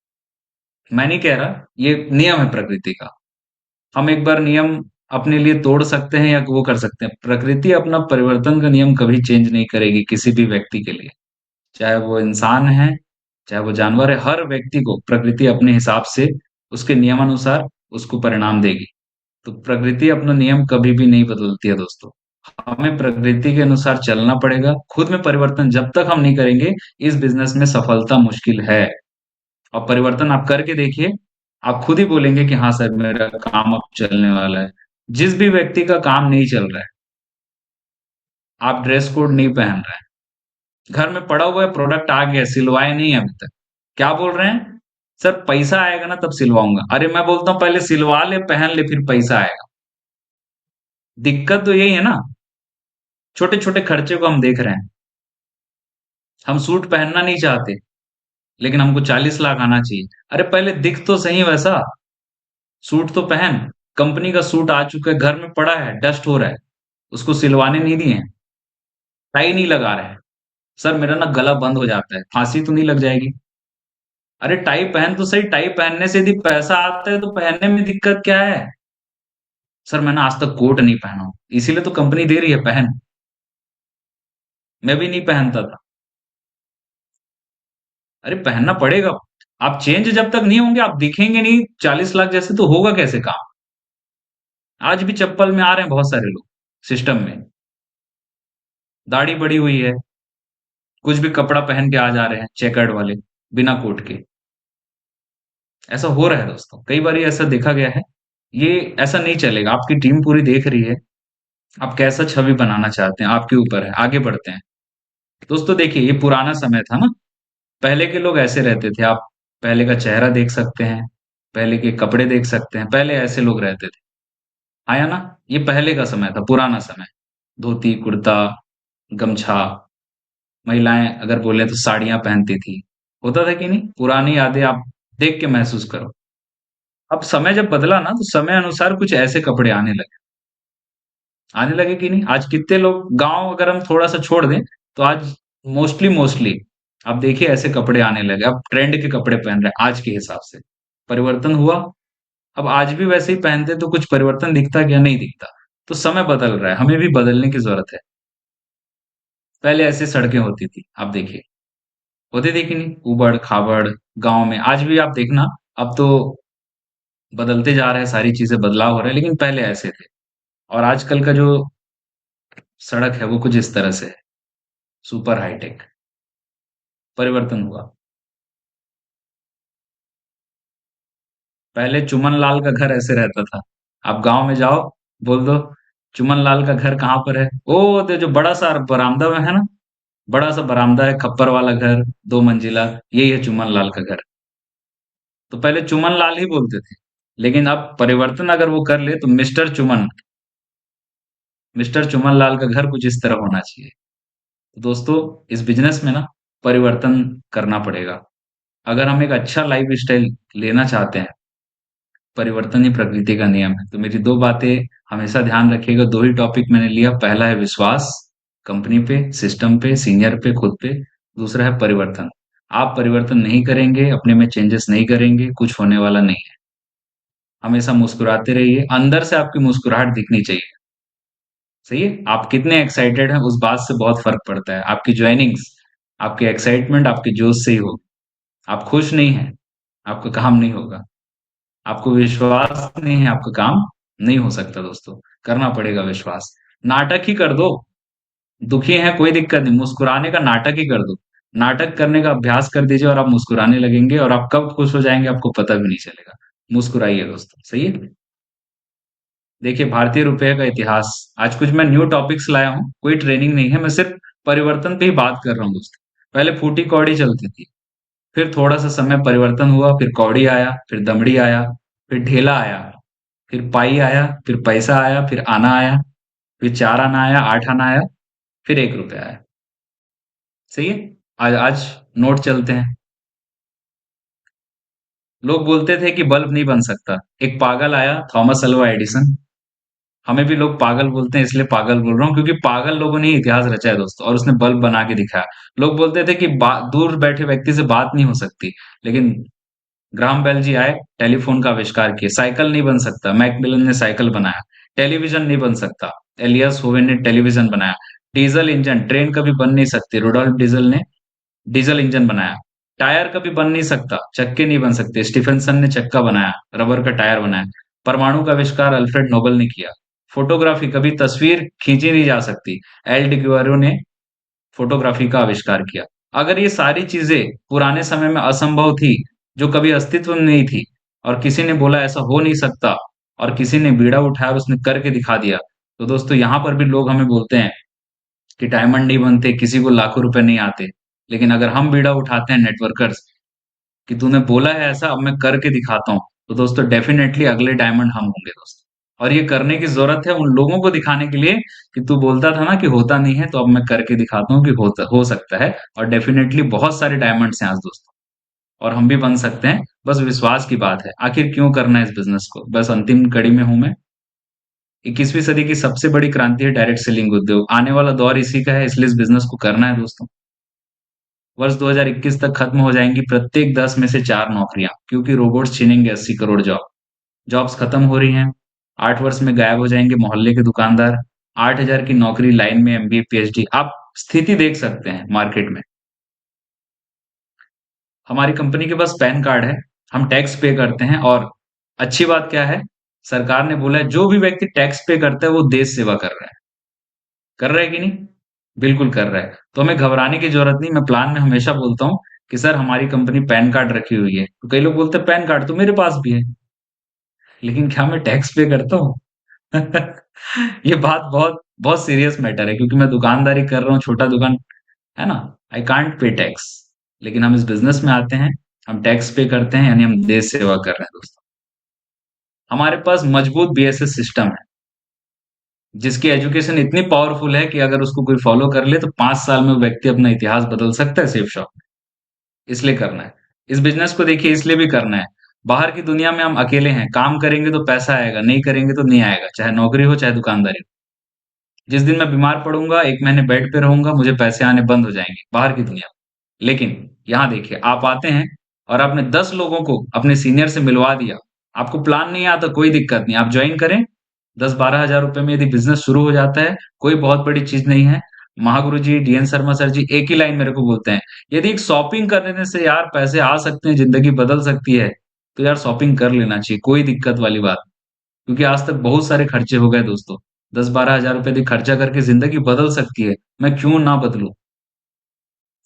मैं नहीं कह रहा, ये नियम है प्रकृति का। हम एक बार नियम अपने लिए तोड़ सकते हैं या वो कर सकते हैं। प्रकृति अपना परिवर्तन का नियम कभी चेंज नहीं करेगी किसी भी व्यक्ति के लिए। चाहे वो इंसान है, चाहे वो जानवर है, हर व्यक्ति को प्रकृति अपने हिसाब से उसके नियमानुसार उसको परिणाम देगी। तो प्रकृति अपना नियम कभी भी नहीं बदलती है दोस्तों। हमें प्रकृति के अनुसार चलना पड़ेगा। खुद में परिवर्तन जब तक हम नहीं करेंगे, इस बिजनेस में सफलता मुश्किल है। और परिवर्तन आप करके देखिए, आप खुद ही बोलेंगे कि हाँ सर मेरा काम अब चलने वाला है। जिस भी व्यक्ति का काम नहीं चल रहा है, आप ड्रेस कोड नहीं पहन रहे हैं, घर में पड़ा हुआ है, प्रोडक्ट आ गया, सिलवाए नहीं है अभी तक, क्या बोल रहे हैं? सर पैसा आएगा ना तब सिलवाऊंगा। अरे मैं बोलता हूँ पहले सिलवा ले, पहन ले, फिर पैसा आएगा। दिक्कत तो यही है ना। छोटे छोटे खर्चे को हम देख रहे हैं। हम सूट पहनना नहीं चाहते, लेकिन हमको 40 लाख आना चाहिए। अरे पहले दिख तो सही वैसा। सूट तो पहन। कंपनी का सूट आ चुका है, घर में पड़ा है, डस्ट हो रहा है, उसको सिलवाने नहीं दिए हैं। टाई नहीं लगा रहे हैं। सर मेरा ना गला बंद हो जाता है, फांसी तो नहीं लग जाएगी? अरे टाई पहन तो सही। टाई पहनने से यदि पैसा आता है तो पहनने में दिक्कत क्या है? सर मैंने आज तक कोट नहीं पहना हूं, इसीलिए तो कंपनी दे रही है पहन। मैं भी नहीं पहनता था। अरे पहनना पड़ेगा। आप चेंज जब तक नहीं होंगे, आप दिखेंगे नहीं 40 लाख जैसे, तो होगा कैसे काम? आज भी चप्पल में आ रहे हैं बहुत सारे लोग सिस्टम में। दाढ़ी बढ़ी हुई है, कुछ भी कपड़ा पहन के आ जा रहे हैं, चेकर्ड वाले, बिना कोट के। ऐसा हो रहा है दोस्तों, कई बार ऐसा देखा गया है। ये ऐसा नहीं चलेगा। आपकी टीम पूरी देख रही है। आप कैसा छवि बनाना चाहते हैं, आपके ऊपर है। आगे बढ़ते हैं दोस्तों। देखिए ये पुराना समय था ना। पहले के लोग ऐसे रहते थे। आप पहले का चेहरा देख सकते हैं, पहले के कपड़े देख सकते हैं। पहले ऐसे लोग रहते थे। आया ना? ये पहले का समय था, पुराना समय। धोती कुर्ता, गमछा। महिलाएं अगर बोले तो साड़ियां पहनती थी। होता था कि नहीं? पुरानी यादें आप देख के महसूस करो। अब समय जब बदला ना, तो समय अनुसार कुछ ऐसे कपड़े आने लगे कि नहीं? आज कितने लोग, गांव अगर हम थोड़ा सा छोड़ दें, तो आज मोस्टली मोस्टली आप देखिए ऐसे कपड़े आने लगे। अब ट्रेंड के कपड़े पहन रहे हैं आज के हिसाब से। परिवर्तन हुआ। अब आज भी वैसे ही पहनते तो कुछ परिवर्तन दिखता क्या? नहीं दिखता। तो समय बदल रहा है, हमें भी बदलने की जरूरत है। पहले ऐसी सड़कें होती थी, आप देखिए, होती थी कि नहीं? उबड़ खाबड़ गांव में। आज भी आप देखना, अब तो बदलते जा रहे हैं, सारी चीजें बदलाव हो रहे हैं, लेकिन पहले ऐसे थे। और आजकल का जो सड़क है वो कुछ इस तरह से है, सुपर हाईटेक। परिवर्तन हुआ। पहले चुमन लाल का घर ऐसे रहता था। आप गांव में जाओ, बोल दो चुमन लाल का घर कहाँ पर है, ओ तो जो बड़ा सा बरामदा में है ना, बड़ा सा बरामदा है, खप्पर वाला घर, 2 मंजिला, यही है चुमन लाल का घर। तो पहले चुमन लाल ही बोलते थे, लेकिन अब परिवर्तन अगर वो कर ले तो मिस्टर चुमन, मिस्टर चुमन लाल का घर कुछ इस तरह होना चाहिए। तो दोस्तों, इस बिजनेस में ना परिवर्तन करना पड़ेगा। अगर हम एक अच्छा लाइफ स्टाइल लेना चाहते हैं, परिवर्तन ही प्रकृति का नियम है। तो मेरी 2 बातें हमेशा ध्यान रखिएगा। 2 ही टॉपिक मैंने लिया। पहला है विश्वास, कंपनी पे, सिस्टम पे, सीनियर पे, खुद पे। दूसरा है परिवर्तन। आप परिवर्तन नहीं करेंगे, अपने में चेंजेस नहीं करेंगे, कुछ होने वाला नहीं है। हमेशा मुस्कुराते रहिए, अंदर से आपकी मुस्कुराहट दिखनी चाहिए। सही है? आप कितने एक्साइटेड हैं उस बात से बहुत फर्क पड़ता है। आपकी ज्वाइनिंग्स, आपकी एक्साइटमेंट, आपके जोश से ही हो। आप खुश नहीं हैं, आपका काम नहीं होगा। आपको विश्वास नहीं है, आपका काम नहीं हो सकता दोस्तों। करना पड़ेगा विश्वास। नाटक ही कर दो। दुखी हैं कोई दिक्कत नहीं, मुस्कुराने का नाटक ही कर दो। नाटक करने का अभ्यास कर दीजिए और आप मुस्कुराने लगेंगे, और आप कब खुश हो जाएंगे आपको पता भी नहीं चलेगा। मुस्कुराइए दोस्तों, सही है? देखिए भारतीय रुपए का इतिहास। आज कुछ मैं न्यू टॉपिक्स लाया हूँ, कोई ट्रेनिंग नहीं है, मैं सिर्फ परिवर्तन पे ही बात कर रहा हूँ दोस्तों। पहले फूटी कौड़ी चलती थी, फिर थोड़ा सा समय परिवर्तन हुआ, फिर कौड़ी आया, फिर दमड़ी आया, फिर ढेला आया, फिर पाई आया, फिर पैसा आया, फिर आना आया, फिर 4 आना आया, 8 आना आया, फिर 1 रुपया आया। सही है? आज आज नोट चलते हैं। लोग बोलते थे कि बल्ब नहीं बन सकता। एक पागल आया, थॉमस अल्वा एडिसन। हमें भी लोग पागल बोलते हैं, इसलिए पागल बोल रहा हूँ, क्योंकि पागल लोगों ने ही इतिहास रचा है दोस्तों, और उसने बल्ब बना के दिखाया। लोग बोलते थे कि दूर बैठे व्यक्ति से बात नहीं हो सकती, लेकिन ग्राहम बेल जी आए, टेलीफोन का आविष्कार किए। साइकिल नहीं बन सकता, मैकमिलन ने साइकिल बनाया। टेलीविजन नहीं बन सकता, एलियस होवन ने टेलीविजन बनाया। डीजल इंजन, ट्रेन कभी बन नहीं सकती, रुडोल्फ डीजल ने डीजल इंजन बनाया। टायर कभी बन नहीं सकता, चक्के नहीं बन सकते, स्टीफेंसन ने चक्का बनाया, रबर का टायर बनाया। परमाणु का आविष्कार अल्फ्रेड नोबल ने किया। फोटोग्राफी, कभी तस्वीर खींची नहीं जा सकती, एल डिक्यूरो ने फोटोग्राफी का आविष्कार किया। अगर ये सारी चीजें पुराने समय में असंभव थी, जो कभी अस्तित्व में नहीं थी, और किसी ने बोला ऐसा हो नहीं सकता, और किसी ने बीड़ा उठाया और उसने करके दिखा दिया, तो दोस्तों यहाँ पर भी लोग हमें बोलते हैं कि डायमंड नहीं बनते, किसी को लाखों रुपए नहीं आते। लेकिन अगर हम बीड़ा उठाते हैं नेटवर्कर्स, कि तूने बोला है ऐसा, अब मैं करके दिखाता हूँ, तो दोस्तों डेफिनेटली अगले डायमंड हम होंगे दोस्तों। और ये करने की जरूरत है उन लोगों को दिखाने के लिए, कि तू बोलता था ना कि होता नहीं है, तो अब मैं करके दिखाता हूँ कि हो सकता है। और डेफिनेटली बहुत सारे डायमंड्स हैं आज दोस्तों, और हम भी बन सकते हैं। बस विश्वास की बात है। आखिर क्यों करना है इस बिजनेस को? बस अंतिम कड़ी में हूं मैं। 21वीं सदी की सबसे बड़ी क्रांति है डायरेक्ट सेलिंग उद्योग। आने वाला दौर इसी का है, इसलिए इस बिजनेस को करना है दोस्तों। वर्ष 2021 तक खत्म हो जाएंगी प्रत्येक 10 में से 4 नौकरियां, क्योंकि रोबोट्स छीनेंगे 80 करोड़ जॉब्स खत्म हो रही हैं। 8 वर्ष में गायब हो जाएंगे मोहल्ले के दुकानदार। 8,000 की नौकरी लाइन में, एमबीए पीएचडी। आप स्थिति देख सकते हैं मार्केट में। हमारी कंपनी के पास पैन कार्ड है, हम टैक्स पे करते हैं, और अच्छी बात क्या है, सरकार ने बोला है जो भी व्यक्ति टैक्स पे करता है वो देश सेवा कर रहा है। कर रहा है कि नहीं? बिल्कुल कर रहा है। तो हमें घबराने की जरूरत नहीं। मैं प्लान में हमेशा बोलता हूँ कि सर हमारी कंपनी पैन कार्ड रखी हुई है। तो कई लोग बोलते हैं पैन कार्ड तो मेरे पास भी है, लेकिन क्या मैं टैक्स पे करता हूँ? ये बात बहुत बहुत सीरियस मैटर है, क्योंकि मैं दुकानदारी कर रहा हूँ, छोटा दुकान है ना। I can't pay tax. लेकिन हम इस बिजनेस में आते हैं, हम टैक्स पे करते हैं, यानी हम देश सेवा कर रहे हैं दोस्तों। हमारे पास मजबूत बीएसएस सिस्टम है, जिसकी एजुकेशन इतनी पावरफुल है कि अगर उसको कोई फॉलो कर ले तो 5 साल में वो व्यक्ति अपना इतिहास बदल सकता है सेफ शॉप में। इसलिए करना है। इस बिजनेस को देखिए, इसलिए भी करना है। बाहर की दुनिया में हम अकेले हैं, काम करेंगे तो पैसा आएगा, नहीं करेंगे तो नहीं आएगा, चाहे नौकरी हो चाहे दुकानदारी हो। जिस दिन मैं बीमार पड़ूंगा, 1 महीने बेड पे रहूंगा, मुझे पैसे आने बंद हो जाएंगे बाहर की दुनिया में। लेकिन यहाँ देखिए, आप आते हैं और आपने 10 लोगों को अपने सीनियर से मिलवा दिया। आपको प्लान नहीं आता, कोई दिक्कत नहीं, आप ज्वाइन करें। 10-12 हजार रुपए में यदि बिजनेस शुरू हो जाता है, कोई बहुत बड़ी चीज नहीं है। महागुरु जी, डीएन शर्मा सर जी एक ही लाइन मेरे को बोलते हैं, यदि एक शॉपिंग करने से यार पैसे आ सकते हैं, जिंदगी बदल सकती है, तो यार शॉपिंग कर लेना चाहिए, कोई दिक्कत वाली बात। क्योंकि आज तक बहुत सारे खर्चे हो गए दोस्तों। 10-12 हजार रुपए यदि खर्चा करके जिंदगी बदल सकती है, मैं क्यों ना बदलूं?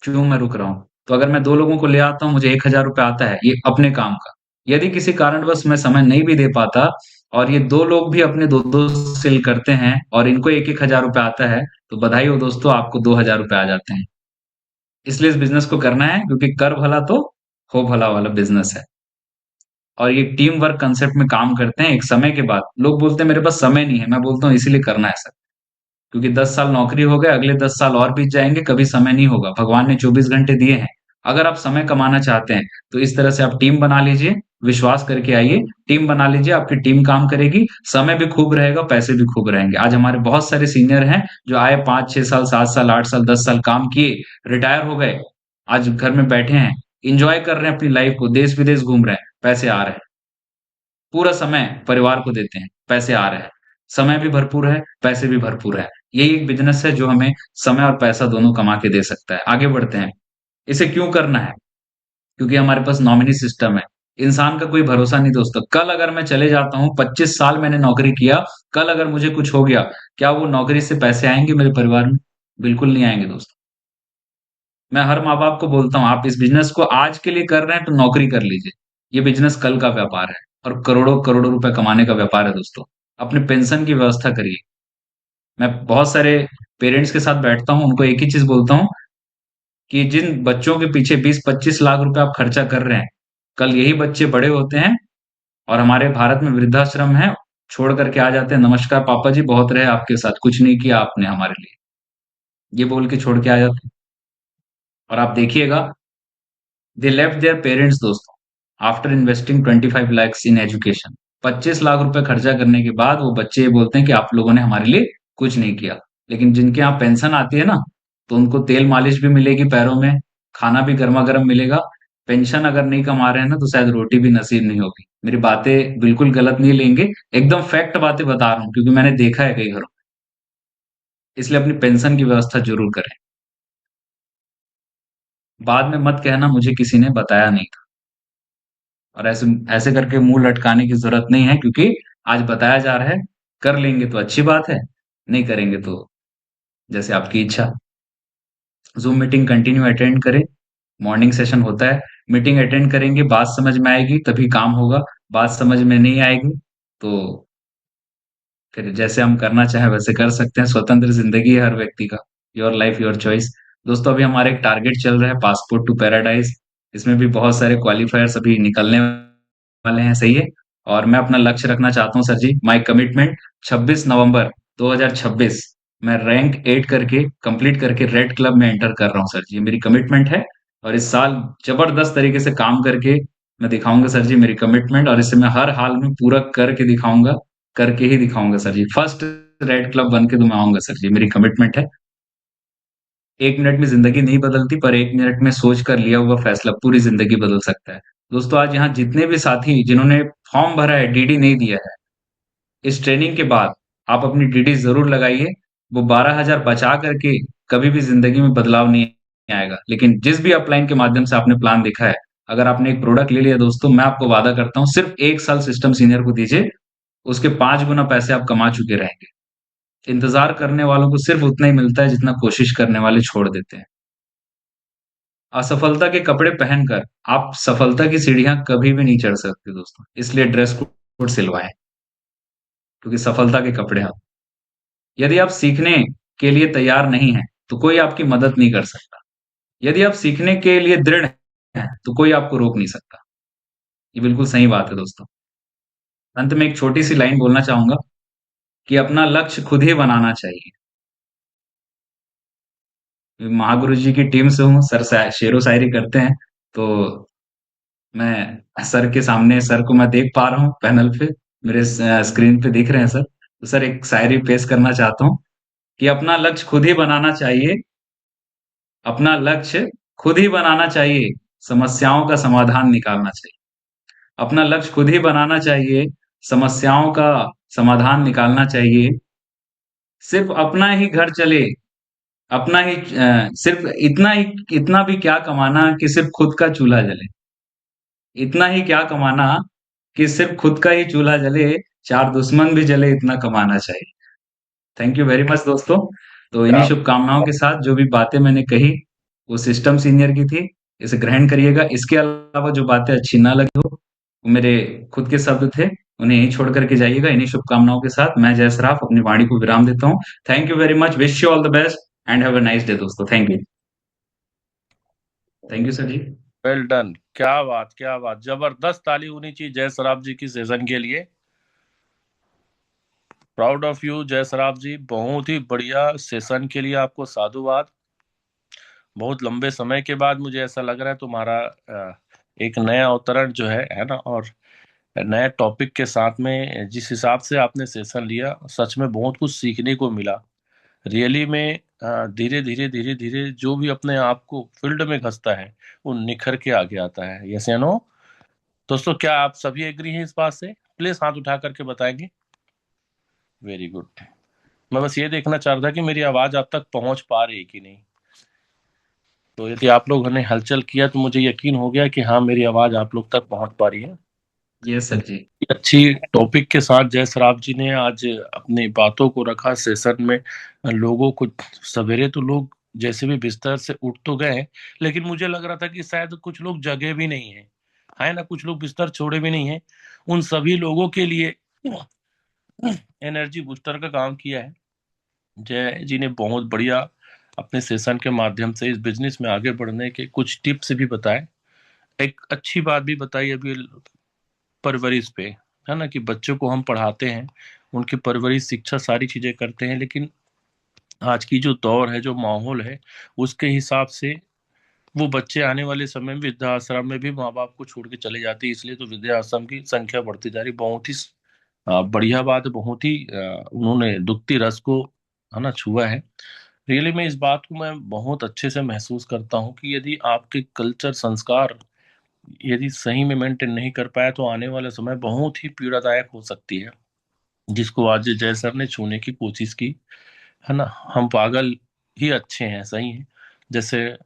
क्यों मैं रुक रहा हूँ? तो अगर मैं 2 लोगों को ले आता हूँ, मुझे 1,000 रुपए आता है, ये अपने काम का। यदि किसी कारणवश मैं समय नहीं भी दे पाता, और ये 2 लोग भी अपने 2-2 सेल करते हैं, और इनको 1-1 हजार रुपए आता है, तो बधाई हो दोस्तों, आपको 2,000 रुपए आ जाते हैं। इसलिए इस बिजनेस को करना है, क्योंकि कर भला तो हो भला वाला बिजनेस है। और ये टीम वर्क कंसेप्ट में काम करते हैं। एक समय के बाद लोग बोलते हैं मेरे पास समय नहीं है, मैं बोलता हूँ इसीलिए करना है सर। क्योंकि 10 साल नौकरी हो गए, अगले 10 साल और बीत जाएंगे, कभी समय नहीं होगा। भगवान ने 24 घंटे दिए हैं। अगर आप समय कमाना चाहते हैं, तो इस तरह से आप टीम बना लीजिए, विश्वास करके आइए, टीम बना लीजिए, आपकी टीम काम करेगी, समय भी खूब रहेगा, पैसे भी खूब रहेंगे। आज हमारे बहुत सारे सीनियर हैं, जो आए 5-6 साल, 7 साल, 8 साल, 10 साल काम किए, रिटायर हो गए, आज घर में बैठे हैं, इंजॉय कर रहे हैं अपनी लाइफ को, देश विदेश घूम रहे हैं, पैसे आ रहे हैं। पूरा समय परिवार को देते हैं, पैसे आ रहे हैं। समय भी भरपूर है, पैसे भी भरपूर है। यही एक बिज़नेस है जो हमें समय और पैसा दोनों कमा के दे सकता है। आगे बढ़ते हैं। इसे क्यों करना है? क्योंकि हमारे पास नॉमिनी सिस्टम है। इंसान का कोई भरोसा नहीं दोस्तों। कल अगर मैं चले जाता हूँ, 25 साल मैंने नौकरी किया, कल अगर मुझे कुछ हो गया, क्या वो नौकरी से पैसे आएँगे मेरे परिवार में? बिल्कुल नहीं आएँगे दोस्तों। मैं हर माँ-बाप को बोलता हूँ, आप इस बिज़नेस को आज के लिए कर रहे हैं तो नौकरी कर लीजिए। ये बिज़नेस कल का व्यापार है, और करोड़ों-करोड़ों रुपए कमाने का व्यापार है दोस्तों। अपने पेंशन की व्यवस्था करिए। मैं बहुत सारे पेरेंट्स के साथ बैठता हूँ, उनको एक ही चीज़ बोलता हूँ कि जिन बच्चों के पीछे 20-25 लाख रुपए आप खर्चा कर रहे हैं, कल यही बच्चे बड़े होते हैं, और हमारे भारत में वृद्धाश्रम है, छोड़ करके आ जाते हैं, नमस्कार पापा जी, बहुत रहे आपके साथ, कुछ नहीं किया आपने हमारे लिए। ये बोल के छोड़ के आ जाते हैं। और आप देखिएगा, दे लेफ्ट देयर पेरेंट्स दोस्तों। After investing 25 lakhs in education. 25 lakh रुपए खर्चा करने के बाद वो बच्चे ये बोलते हैं कि आप लोगों ने हमारे लिए कुछ नहीं किया। लेकिन जिनके यहाँ पेंशन आती है ना, तो उनको तेल मालिश भी मिलेगी पैरों में, खाना भी गर्मा गर्म मिलेगा। पेंशन अगर नहीं कमा रहे हैं ना, तो शायद रोटी भी नसीब नहीं होगी। मेरी बातें बिल्कुल गलत नहीं लेंगे, एकदम फैक्ट बातें बता रहा हूँ, क्योंकि मैंने देखा है कई घरों में। इसलिए अपनी पेंशन की व्यवस्था जरूर करें। बाद में मत कहना मुझे किसी ने बताया नहीं था। और ऐसे ऐसे करके मुंह लटकाने की जरूरत नहीं है, क्योंकि आज बताया जा रहा है। कर लेंगे तो अच्छी बात है, नहीं करेंगे तो जैसे आपकी इच्छा। जूम मीटिंग कंटिन्यू अटेंड करें। मॉर्निंग सेशन होता है। मीटिंग अटेंड करेंगे, बात समझ में आएगी तभी काम होगा। बात समझ में नहीं आएगी तो फिर जैसे हम करना चाहें वैसे कर सकते हैं। स्वतंत्र जिंदगी है हर व्यक्ति का। Your life your choice. दोस्तों, अभी हमारा एक टारगेट चल रहा है, पासपोर्ट टू पैराडाइज। इसमें भी बहुत सारे क्वालिफायर्स अभी निकलने वाले हैं, सही है। और मैं अपना लक्ष्य रखना चाहता हूँ सर जी। माय कमिटमेंट 26 नवंबर 2026 मैं रैंक 8 करके कंप्लीट करके रेड क्लब में एंटर कर रहा हूँ सर जी। ये मेरी कमिटमेंट है। और इस साल जबरदस्त तरीके से काम करके मैं दिखाऊंगा सर जी मेरी कमिटमेंट। और इसे मैं हर हाल में पूरा करके दिखाऊंगा, करके ही दिखाऊंगा सर जी। फर्स्ट रेड क्लब बन के तो मैं आऊंगा सर जी, मेरी कमिटमेंट है। 1 मिनट में जिंदगी नहीं बदलती, पर 1 मिनट में सोच कर लिया हुआ फैसला पूरी जिंदगी बदल सकता है। दोस्तों, आज यहाँ जितने भी साथी जिन्होंने फॉर्म भरा है, डीडी नहीं दिया है, इस ट्रेनिंग के बाद आप अपनी डीडी जरूर लगाइए। वो 12,000 बचा करके कभी भी जिंदगी में बदलाव नहीं आएगा। लेकिन जिस भी अपलाइन के माध्यम से आपने प्लान देखा है, अगर आपने एक प्रोडक्ट ले लिया दोस्तों, मैं आपको वादा करता हूँ, सिर्फ 1 साल सिस्टम सीनियर को दीजिए, उसके 5 गुना पैसे आप कमा चुके रहेंगे। इंतजार करने वालों को सिर्फ उतना ही मिलता है जितना कोशिश करने वाले छोड़ देते हैं। असफलता के कपड़े पहनकर आप सफलता की सीढ़ियां कभी भी नहीं चढ़ सकते दोस्तों। इसलिए ड्रेस कोड सिलवाएं, क्योंकि सफलता के कपड़े हैं। यदि आप सीखने के लिए तैयार नहीं हैं, तो कोई आपकी मदद नहीं कर सकता। यदि आप सीखने के लिए दृढ़ हैं, तो कोई आपको रोक नहीं सकता। ये बिल्कुल सही बात है दोस्तों। अंत में एक छोटी सी लाइन बोलना चाहूंगा कि अपना लक्ष्य खुद ही बनाना चाहिए। महागुरु जी की टीम से हूँ सर, शेरो शायरी करते हैं, तो मैं सर के सामने, सर को मैं देख पा रहा हूँ पैनल पे, मेरे स्क्रीन पे दिख रहे हैं सर। तो सर, एक शायरी पेश करना चाहता हूँ कि अपना लक्ष्य खुद ही बनाना चाहिए। अपना लक्ष्य खुद ही बनाना चाहिए, समस्याओं का समाधान निकालना चाहिए। अपना लक्ष्य खुद ही बनाना चाहिए, समस्याओं का समाधान निकालना चाहिए। सिर्फ अपना ही घर चले, अपना ही सिर्फ इतना भी क्या कमाना कि सिर्फ खुद का चूल्हा जले। इतना ही क्या कमाना कि सिर्फ खुद का ही चूल्हा जले, चार दुश्मन भी जले, इतना कमाना चाहिए। थैंक यू वेरी मच दोस्तों। तो इन्हीं क्या शुभकामनाओं के साथ जो भी बातें मैंने कही वो सिस्टम सीनियर की थी, इसे ग्रहण करिएगा। इसके अलावा जो बातें अच्छी ना लगी हो, वो मेरे खुद के शब्द थे, उन्हें यहीं छोड़ करके जाइएगा। इन्हीं शुभकामनाओं के साथ मैं जय सराफ अपनी वाणी को विराम देता हूँ। Thank you very much, wish you all the best and have a nice day दोस्तों। Thank you. Thank you sir ji. Well done, क्या बात क्या बात, जबरदस्त ताली होनी चाहिए जय सराफ जी की सेशन के लिए। प्राउड ऑफ यू जय सराफ जी, बहुत ही बढ़िया सेशन के लिए आपको साधुवाद। बहुत लंबे समय के बाद मुझे ऐसा लग रहा है तुम्हारा एक नया अवतरण जो है ना, और नए टॉपिक के साथ में जिस हिसाब से आपने सेशन लिया, सच में बहुत कुछ सीखने को मिला। रियली में धीरे धीरे धीरे धीरे जो भी अपने आप को फील्ड में घसता है वो निखर के आगे आता है। यस या नो दोस्तों, क्या आप सभी एग्री हैं इस बात से? प्लीज हाथ उठा करके बताएंगे। Very good. मैं बस ये देखना चाह रहा था कि मेरी आवाज आप तक पहुंच पा रही है कि नहीं। तो यदि आप लोगों ने हलचल किया तो मुझे यकीन हो गया कि हाँ, मेरी आवाज आप लोग तक पहुंच पा रही है। यस सर जी। अच्छी टॉपिक के साथ जय सराफ जी ने आज अपनी बातों को रखा सेशन में। लोगों को सवेरे तो लोग जैसे भी बिस्तर से उठ तो गए, लेकिन मुझे लग रहा था कि शायद कुछ लोग जगे भी नहीं है ना, कुछ लोग बिस्तर छोड़े भी नहीं है। उन सभी लोगों के लिए एनर्जी बूस्टर का काम किया है। जय जी ने बहुत बढ़िया अपने सेशन के माध्यम से इस बिजनेस में आगे बढ़ने के कुछ टिप्स भी बताए। एक अच्छी बात भी बताई अभी परवरिश पे, है ना, कि बच्चों को हम पढ़ाते हैं, उनकी परवरिश शिक्षा सारी चीजें करते हैं, लेकिन आज की जो दौर है, जो माहौल है, उसके हिसाब से वो बच्चे आने वाले समय में वृद्धाश्रम में भी माँ बाप को छोड़ के चले जाते हैं, इसलिए तो वृद्धाश्रम की संख्या बढ़ती जा रही। बहुत ही बढ़िया बात है, बहुत ही उन्होंने दुखती रस को है ना छुआ है। रियली में इस बात को मैं बहुत अच्छे से महसूस करता हूँ कि यदि आपके कल्चर संस्कार यदि सही में मेंटेन नहीं कर पाया तो आने वाला समय बहुत ही पीड़ादायक हो सकती है, जिसको आज जय सर ने छूने की कोशिश की है ना। हम पागल ही अच्छे हैं, सही है। जैसे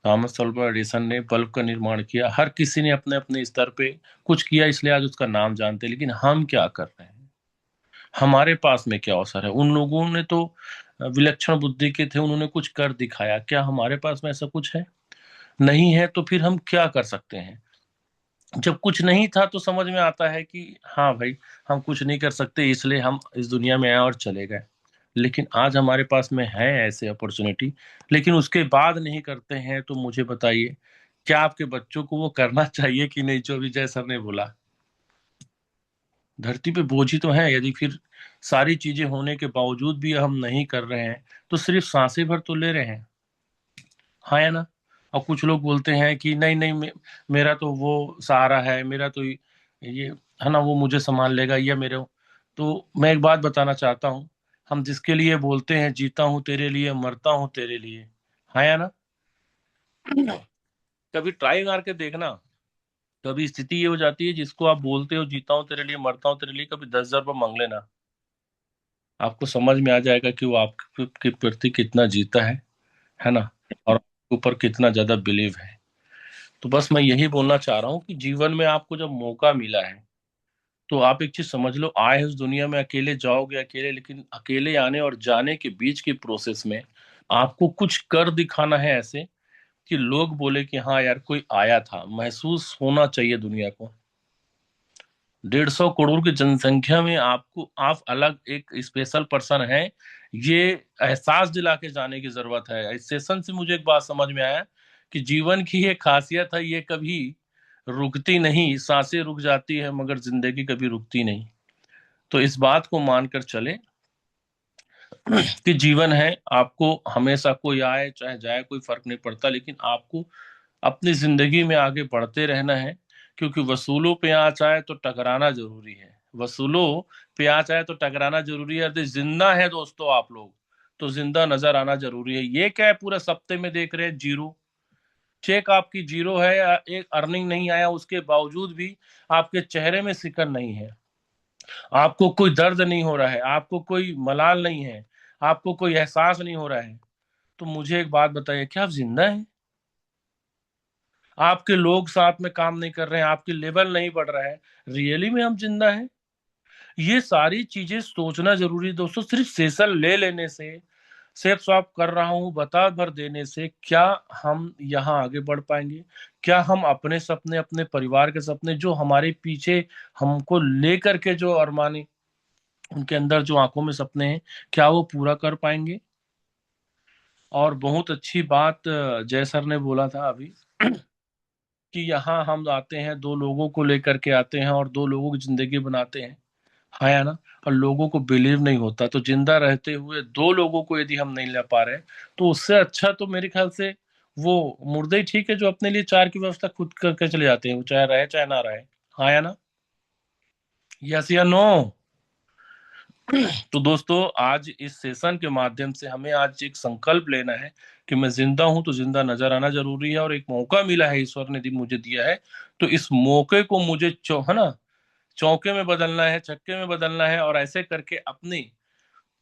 थॉमस अल्वा एडिसन ने बल्ब का निर्माण किया, हर किसी ने अपने अपने स्तर पे कुछ किया, इसलिए आज उसका नाम जानते हैं, लेकिन हम क्या कर रहे हैं, हमारे पास में क्या अवसर है। उन लोगों ने तो विलक्षण बुद्धि के थे, उन्होंने कुछ कर दिखाया, क्या हमारे पास में ऐसा कुछ है? नहीं है, तो फिर हम क्या कर सकते हैं? जब कुछ नहीं था तो समझ में आता है कि हाँ भाई, हम कुछ नहीं कर सकते, इसलिए हम इस दुनिया में आए और चले गए। लेकिन आज हमारे पास में है ऐसे अपॉर्चुनिटी, लेकिन उसके बाद नहीं करते हैं, तो मुझे बताइए क्या आपके बच्चों को वो करना चाहिए कि नहीं, जो विजय सर ने बोला। धरती पे बोझ ही तो है, यदि फिर सारी चीजें होने के बावजूद भी हम नहीं कर रहे हैं तो सिर्फ सांसें भर तो ले रहे हैं, हाँ या ना। और कुछ लोग बोलते हैं कि नहीं नहीं, मेरा तो वो सहारा है, मेरा तो ये है ना, वो मुझे संभाल लेगा, ये मेरे। तो मैं एक बात बताना चाहता हूँ, हम जिसके लिए बोलते हैं जीता हूँ तेरे लिए, मरता हूँ तेरे लिए, हाँ या ना, कभी ट्राई मार के देखना। कभी स्थिति ये हो जाती है, जिसको आप बोलते हो जीता हूँ तेरे लिए, मरता हूँ तेरे लिए, कभी 10,000 रुपये मांग लेना, आपको समझ में आ जाएगा कि वो आपके प्रति कितना जीता है ना, और आपके ऊपर कितना ज्यादा बिलीव है। तो बस मैं यही बोलना चाह रहा हूँ कि जीवन में आपको जब मौका मिला है तो आप एक चीज समझ लो, आए इस दुनिया में अकेले जाओगे अकेले, लेकिन अकेले आने और जाने के बीच की प्रोसेस में आपको कुछ कर दिखाना है ऐसे कि लोग बोले कि हाँ यार कोई आया था, महसूस होना चाहिए दुनिया को। 150 करोड़ की जनसंख्या में आपको, आप अलग एक स्पेशल पर्सन है, ये एहसास दिला के जाने की जरूरत है। इस सेशन से मुझे एक बात समझ में आया कि जीवन की ये खासियत है, ये कभी रुकती नहीं, सांसें रुक जाती है मगर जिंदगी कभी रुकती नहीं। तो इस बात को मानकर चले कि जीवन है, आपको हमेशा कोई आए चाहे जाए कोई फर्क नहीं पड़ता, लेकिन आपको अपनी जिंदगी में आगे बढ़ते रहना है। क्योंकि वसूलों पे आँच आए तो टकराना जरूरी है, वसूलों पे आँच आए तो टकराना जरूरी है। यदि जिंदा है दोस्तों आप लोग, तो जिंदा नजर आना जरूरी है। ये क्या है, पूरे सप्ते में देख रहे हैं जीरो, चेक आपकी जीरो है, या एक अर्निंग नहीं आया, उसके बावजूद भी आपके चेहरे में सिकन नहीं है, आपको कोई दर्द नहीं हो रहा है, आपको कोई मलाल नहीं है, आपको कोई एहसास नहीं हो रहा है, तो मुझे एक बात बताइए, क्या आप जिंदा हैं? आपके लोग साथ में काम नहीं कर रहे हैं, आपकी लेवल नहीं बढ़ रहा है, रियली में हम जिंदा हैं? ये सारी चीजें सोचना जरूरी है दोस्तों। सिर्फ सेशन ले लेने से, सेफ स्वैप कर रहा हूं बता भर देने से क्या हम यहाँ आगे बढ़ पाएंगे? क्या हम अपने सपने, अपने परिवार के सपने, जो हमारे पीछे हमको लेकर के जो अरमानी, उनके अंदर जो आंखों में सपने हैं, क्या वो पूरा कर पाएंगे? और बहुत अच्छी बात जय सर ने बोला था अभी कि यहाँ हम आते हैं, दो लोगों को लेकर के आते हैं और दो लोगों की जिंदगी बनाते हैं, हाँ या ना। और लोगों को बिलीव नहीं होता, तो जिंदा रहते हुए दो लोगों को यदि हम नहीं ला पा रहे, तो उससे अच्छा तो मेरे ख्याल से वो मुर्दे ही ठीक है, जो अपने लिए चार की व्यवस्था खुद करके चले जाते हैं, वो चाहे रहे चाहे ना रहे, हाँ या ना। यस या नो? तो दोस्तों, आज इस सेशन के माध्यम से हमें आज एक संकल्प लेना है कि मैं जिंदा हूं तो जिंदा नजर आना जरूरी है, और एक मौका मिला है, ईश्वर ने मुझे दिया है, तो इस मौके को मुझे है ना, चौके में बदलना है, छक्के में बदलना है, और ऐसे करके अपनी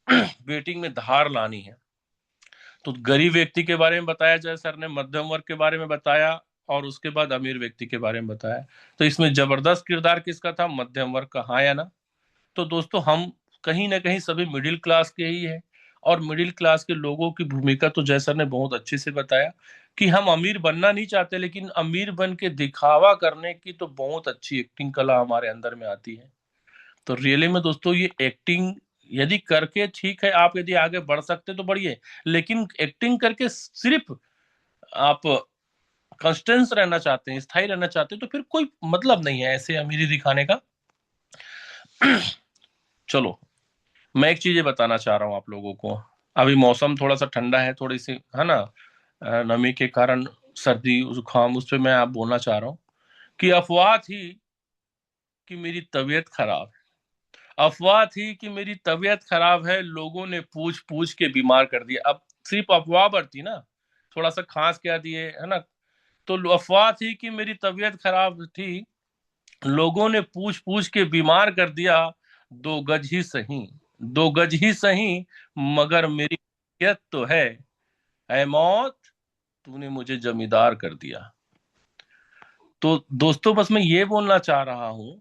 बेटिंग में धार लानी है। तो गरीब व्यक्ति के बारे में बताया जय सर ने, मध्यम वर्ग के बारे में बताया, और उसके बाद अमीर व्यक्ति के बारे में बताया। तो इसमें जबरदस्त किरदार किसका था? मध्यम वर्ग का, हाँ या ना। तो दोस्तों, हम कहीं ना कहीं सभी मिडिल क्लास के ही हैं, और मिडिल क्लास के लोगों की भूमिका तो जय सर ने बहुत अच्छे से बताया कि हम अमीर बनना नहीं चाहते, लेकिन अमीर बन के दिखावा करने की तो बहुत अच्छी एक्टिंग कला हमारे अंदर में आती है। तो रियली में दोस्तों, ये एक्टिंग यदि करके ठीक है, आप यदि आगे बढ़ सकते तो बढ़िए, लेकिन एक्टिंग करके सिर्फ आप कंस्टेंस रहना चाहते हैं, स्थायी रहना चाहते हैं, तो फिर कोई मतलब नहीं है ऐसे अमीरी दिखाने का। चलो, मैं एक चीज ये बताना चाह रहा हूँ आप लोगों को। अभी मौसम थोड़ा सा ठंडा है, थोड़ी सी है ना, नमी के कारण सर्दी जुकाम, उस पर मैं आप बोलना चाह रहा हूँ कि अफवाह थी कि मेरी तबीयत खराब है, अफवाह थी कि मेरी तबीयत खराब है, लोगों ने पूछ पूछ के बीमार कर दिया। अब सिर्फ अफवाह पर थी ना, थोड़ा सा खांस कह दिए, है ना, तो अफवाह थी कि मेरी तबीयत खराब थी, लोगों ने पूछ पूछ के बीमार कर दिया। 2 गज ही सही, 2 गज ही सही, मगर मेरी तबीयत तो है। ऐ मौत, तूने मुझे जमींदार कर दिया। तो दोस्तों, बस मैं ये बोलना चाह रहा हूं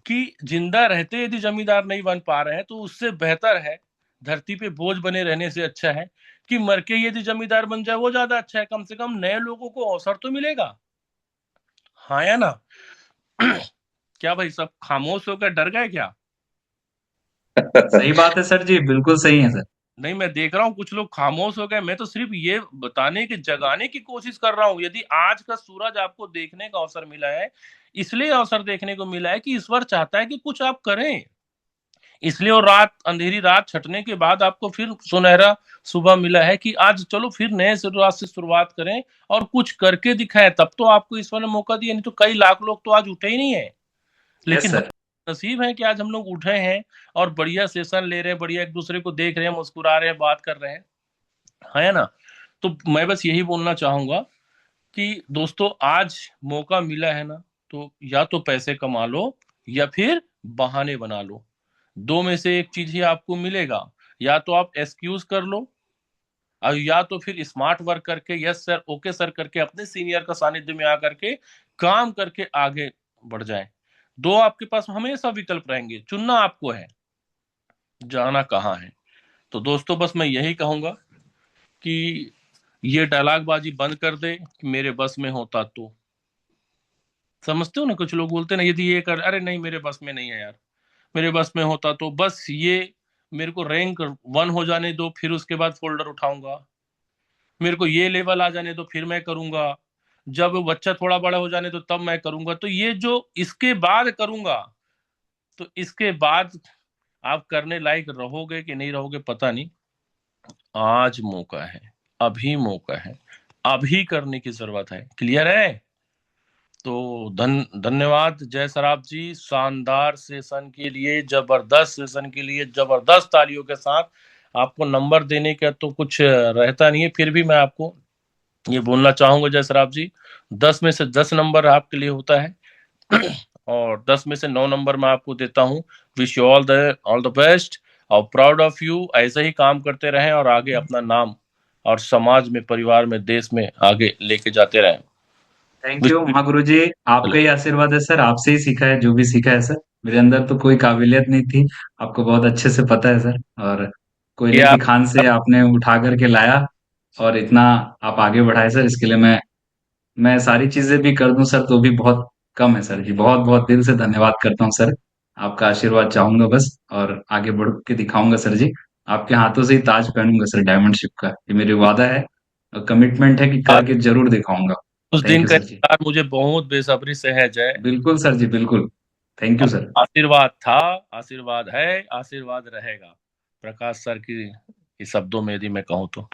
कि जिंदा रहते यदि जमींदार नहीं बन पा रहे हैं तो उससे बेहतर है, धरती पे बोझ बने रहने से अच्छा है कि मर के यदि जमींदार बन जाए, वो ज्यादा अच्छा है। कम से कम नए लोगों को अवसर तो मिलेगा। हाँ या ना? क्या भाई, सब खामोश होकर डर गए क्या? सही बात है सर जी, बिल्कुल सही है सर। नहीं, मैं देख रहा हूँ कुछ लोग खामोश हो गए। मैं तो सिर्फ ये बताने की, जगाने की कोशिश कर रहा हूँ। यदि आज का सूरज आपको देखने का अवसर मिला है, इसलिए अवसर देखने को मिला है कि ईश्वर चाहता है कि कुछ आप करें, इसलिए। और रात, अंधेरी रात छटने के बाद आपको फिर सुनहरा सुबह मिला है कि आज चलो फिर नए शुरुआत से शुरुआत करें और कुछ करके दिखाएं। तब तो आपको ईश्वर ने मौका दिया, नहीं तो कई लाख लोग तो आज उठे ही नहीं है। यस लेकिन सर। नसीब है कि आज हम लोग उठे हैं और बढ़िया सेशन ले रहे हैं, बढ़िया एक दूसरे को देख रहे हैं, मुस्कुरा रहे हैं, बात कर रहे हैं, है ना। तो मैं बस यही बोलना चाहूंगा कि दोस्तों, आज मौका मिला है ना, तो या तो पैसे कमा लो या फिर बहाने बना लो। दो में से एक चीज ही आपको मिलेगा। या तो आप एक्सक्यूज कर लो, और या तो फिर स्मार्ट वर्क करके, यस सर, ओके सर करके, अपने सीनियर का सानिध्य में आकर के काम करके आगे बढ़ जाएं। दो आपके पास हमेशा विकल्प रहेंगे, चुनना आपको है, जाना कहाँ है। तो दोस्तों, बस मैं यही कहूंगा कि ये डायलॉग बाजी बंद कर दे कि मेरे बस में होता तो। समझते हो ना, कुछ लोग बोलते ना, यदि ये कर, अरे नहीं मेरे बस में नहीं है यार, मेरे बस में होता तो। बस ये मेरे को रैंक 1 हो जाने दो, फिर उसके बाद फोल्डर उठाऊंगा। मेरे को ये लेवल आ जाने दो, फिर मैं करूंगा। जब बच्चा थोड़ा बड़ा हो जाने तो तब मैं करूंगा। तो ये जो इसके बाद करूंगा, तो इसके बाद आप करने लायक रहोगे कि नहीं रहोगे पता नहीं। आज मौका है, अभी मौका है, अभी करने की जरूरत है। क्लियर है? तो धन्यवाद जय सराफ जी, शानदार सेशन के लिए, जबरदस्त सेशन के लिए, जबरदस्त तालियों के साथ। आपको नंबर देने का तो कुछ रहता नहीं है, फिर भी मैं आपको ये बोलना चाहूंगा जय सराफ जी, 10 में से 10 नंबर आपके लिए होता है और 10 में से 9 नंबर मैं आपको देता हूँ। Wish you all the best और प्राउड ऑफ यू। ऐसे ही काम करते रहें और आगे अपना नाम और समाज में, परिवार में, देश में आगे लेके जाते रहें। थैंक यू महागुरु जी। आपका ही आशीर्वाद है सर, आपसे ही सीखा है जो भी सीखा है सर। मेरे अंदर तो कोई काबिलियत नहीं थी, आपको बहुत अच्छे से पता है सर। और कोयले क्या की खान से आपने उठा करके लाया और इतना आप आगे बढ़ाए सर, इसके लिए मैं सारी चीजें भी कर दूं सर तो भी बहुत कम है सर जी। बहुत बहुत दिल से धन्यवाद करता हूँ सर। आपका आशीर्वाद चाहूंगा बस, और आगे बढ़ के दिखाऊंगा सर जी। आपके हाथों से ही ताज पहनूंगा सर डायमंड शिप का, ये मेरी वादा है और कमिटमेंट है कि करके जरूर दिखाऊंगा। उस थैंक दिन यू का सर जी। इंतजार मुझे बहुत बेसब्री से है जय। बिल्कुल सर जी, बिल्कुल। Thank you sir. आशीर्वाद था, आशीर्वाद है, आशीर्वाद रहेगा। प्रकाश सर की शब्दों में यदि मैं कहूँ तो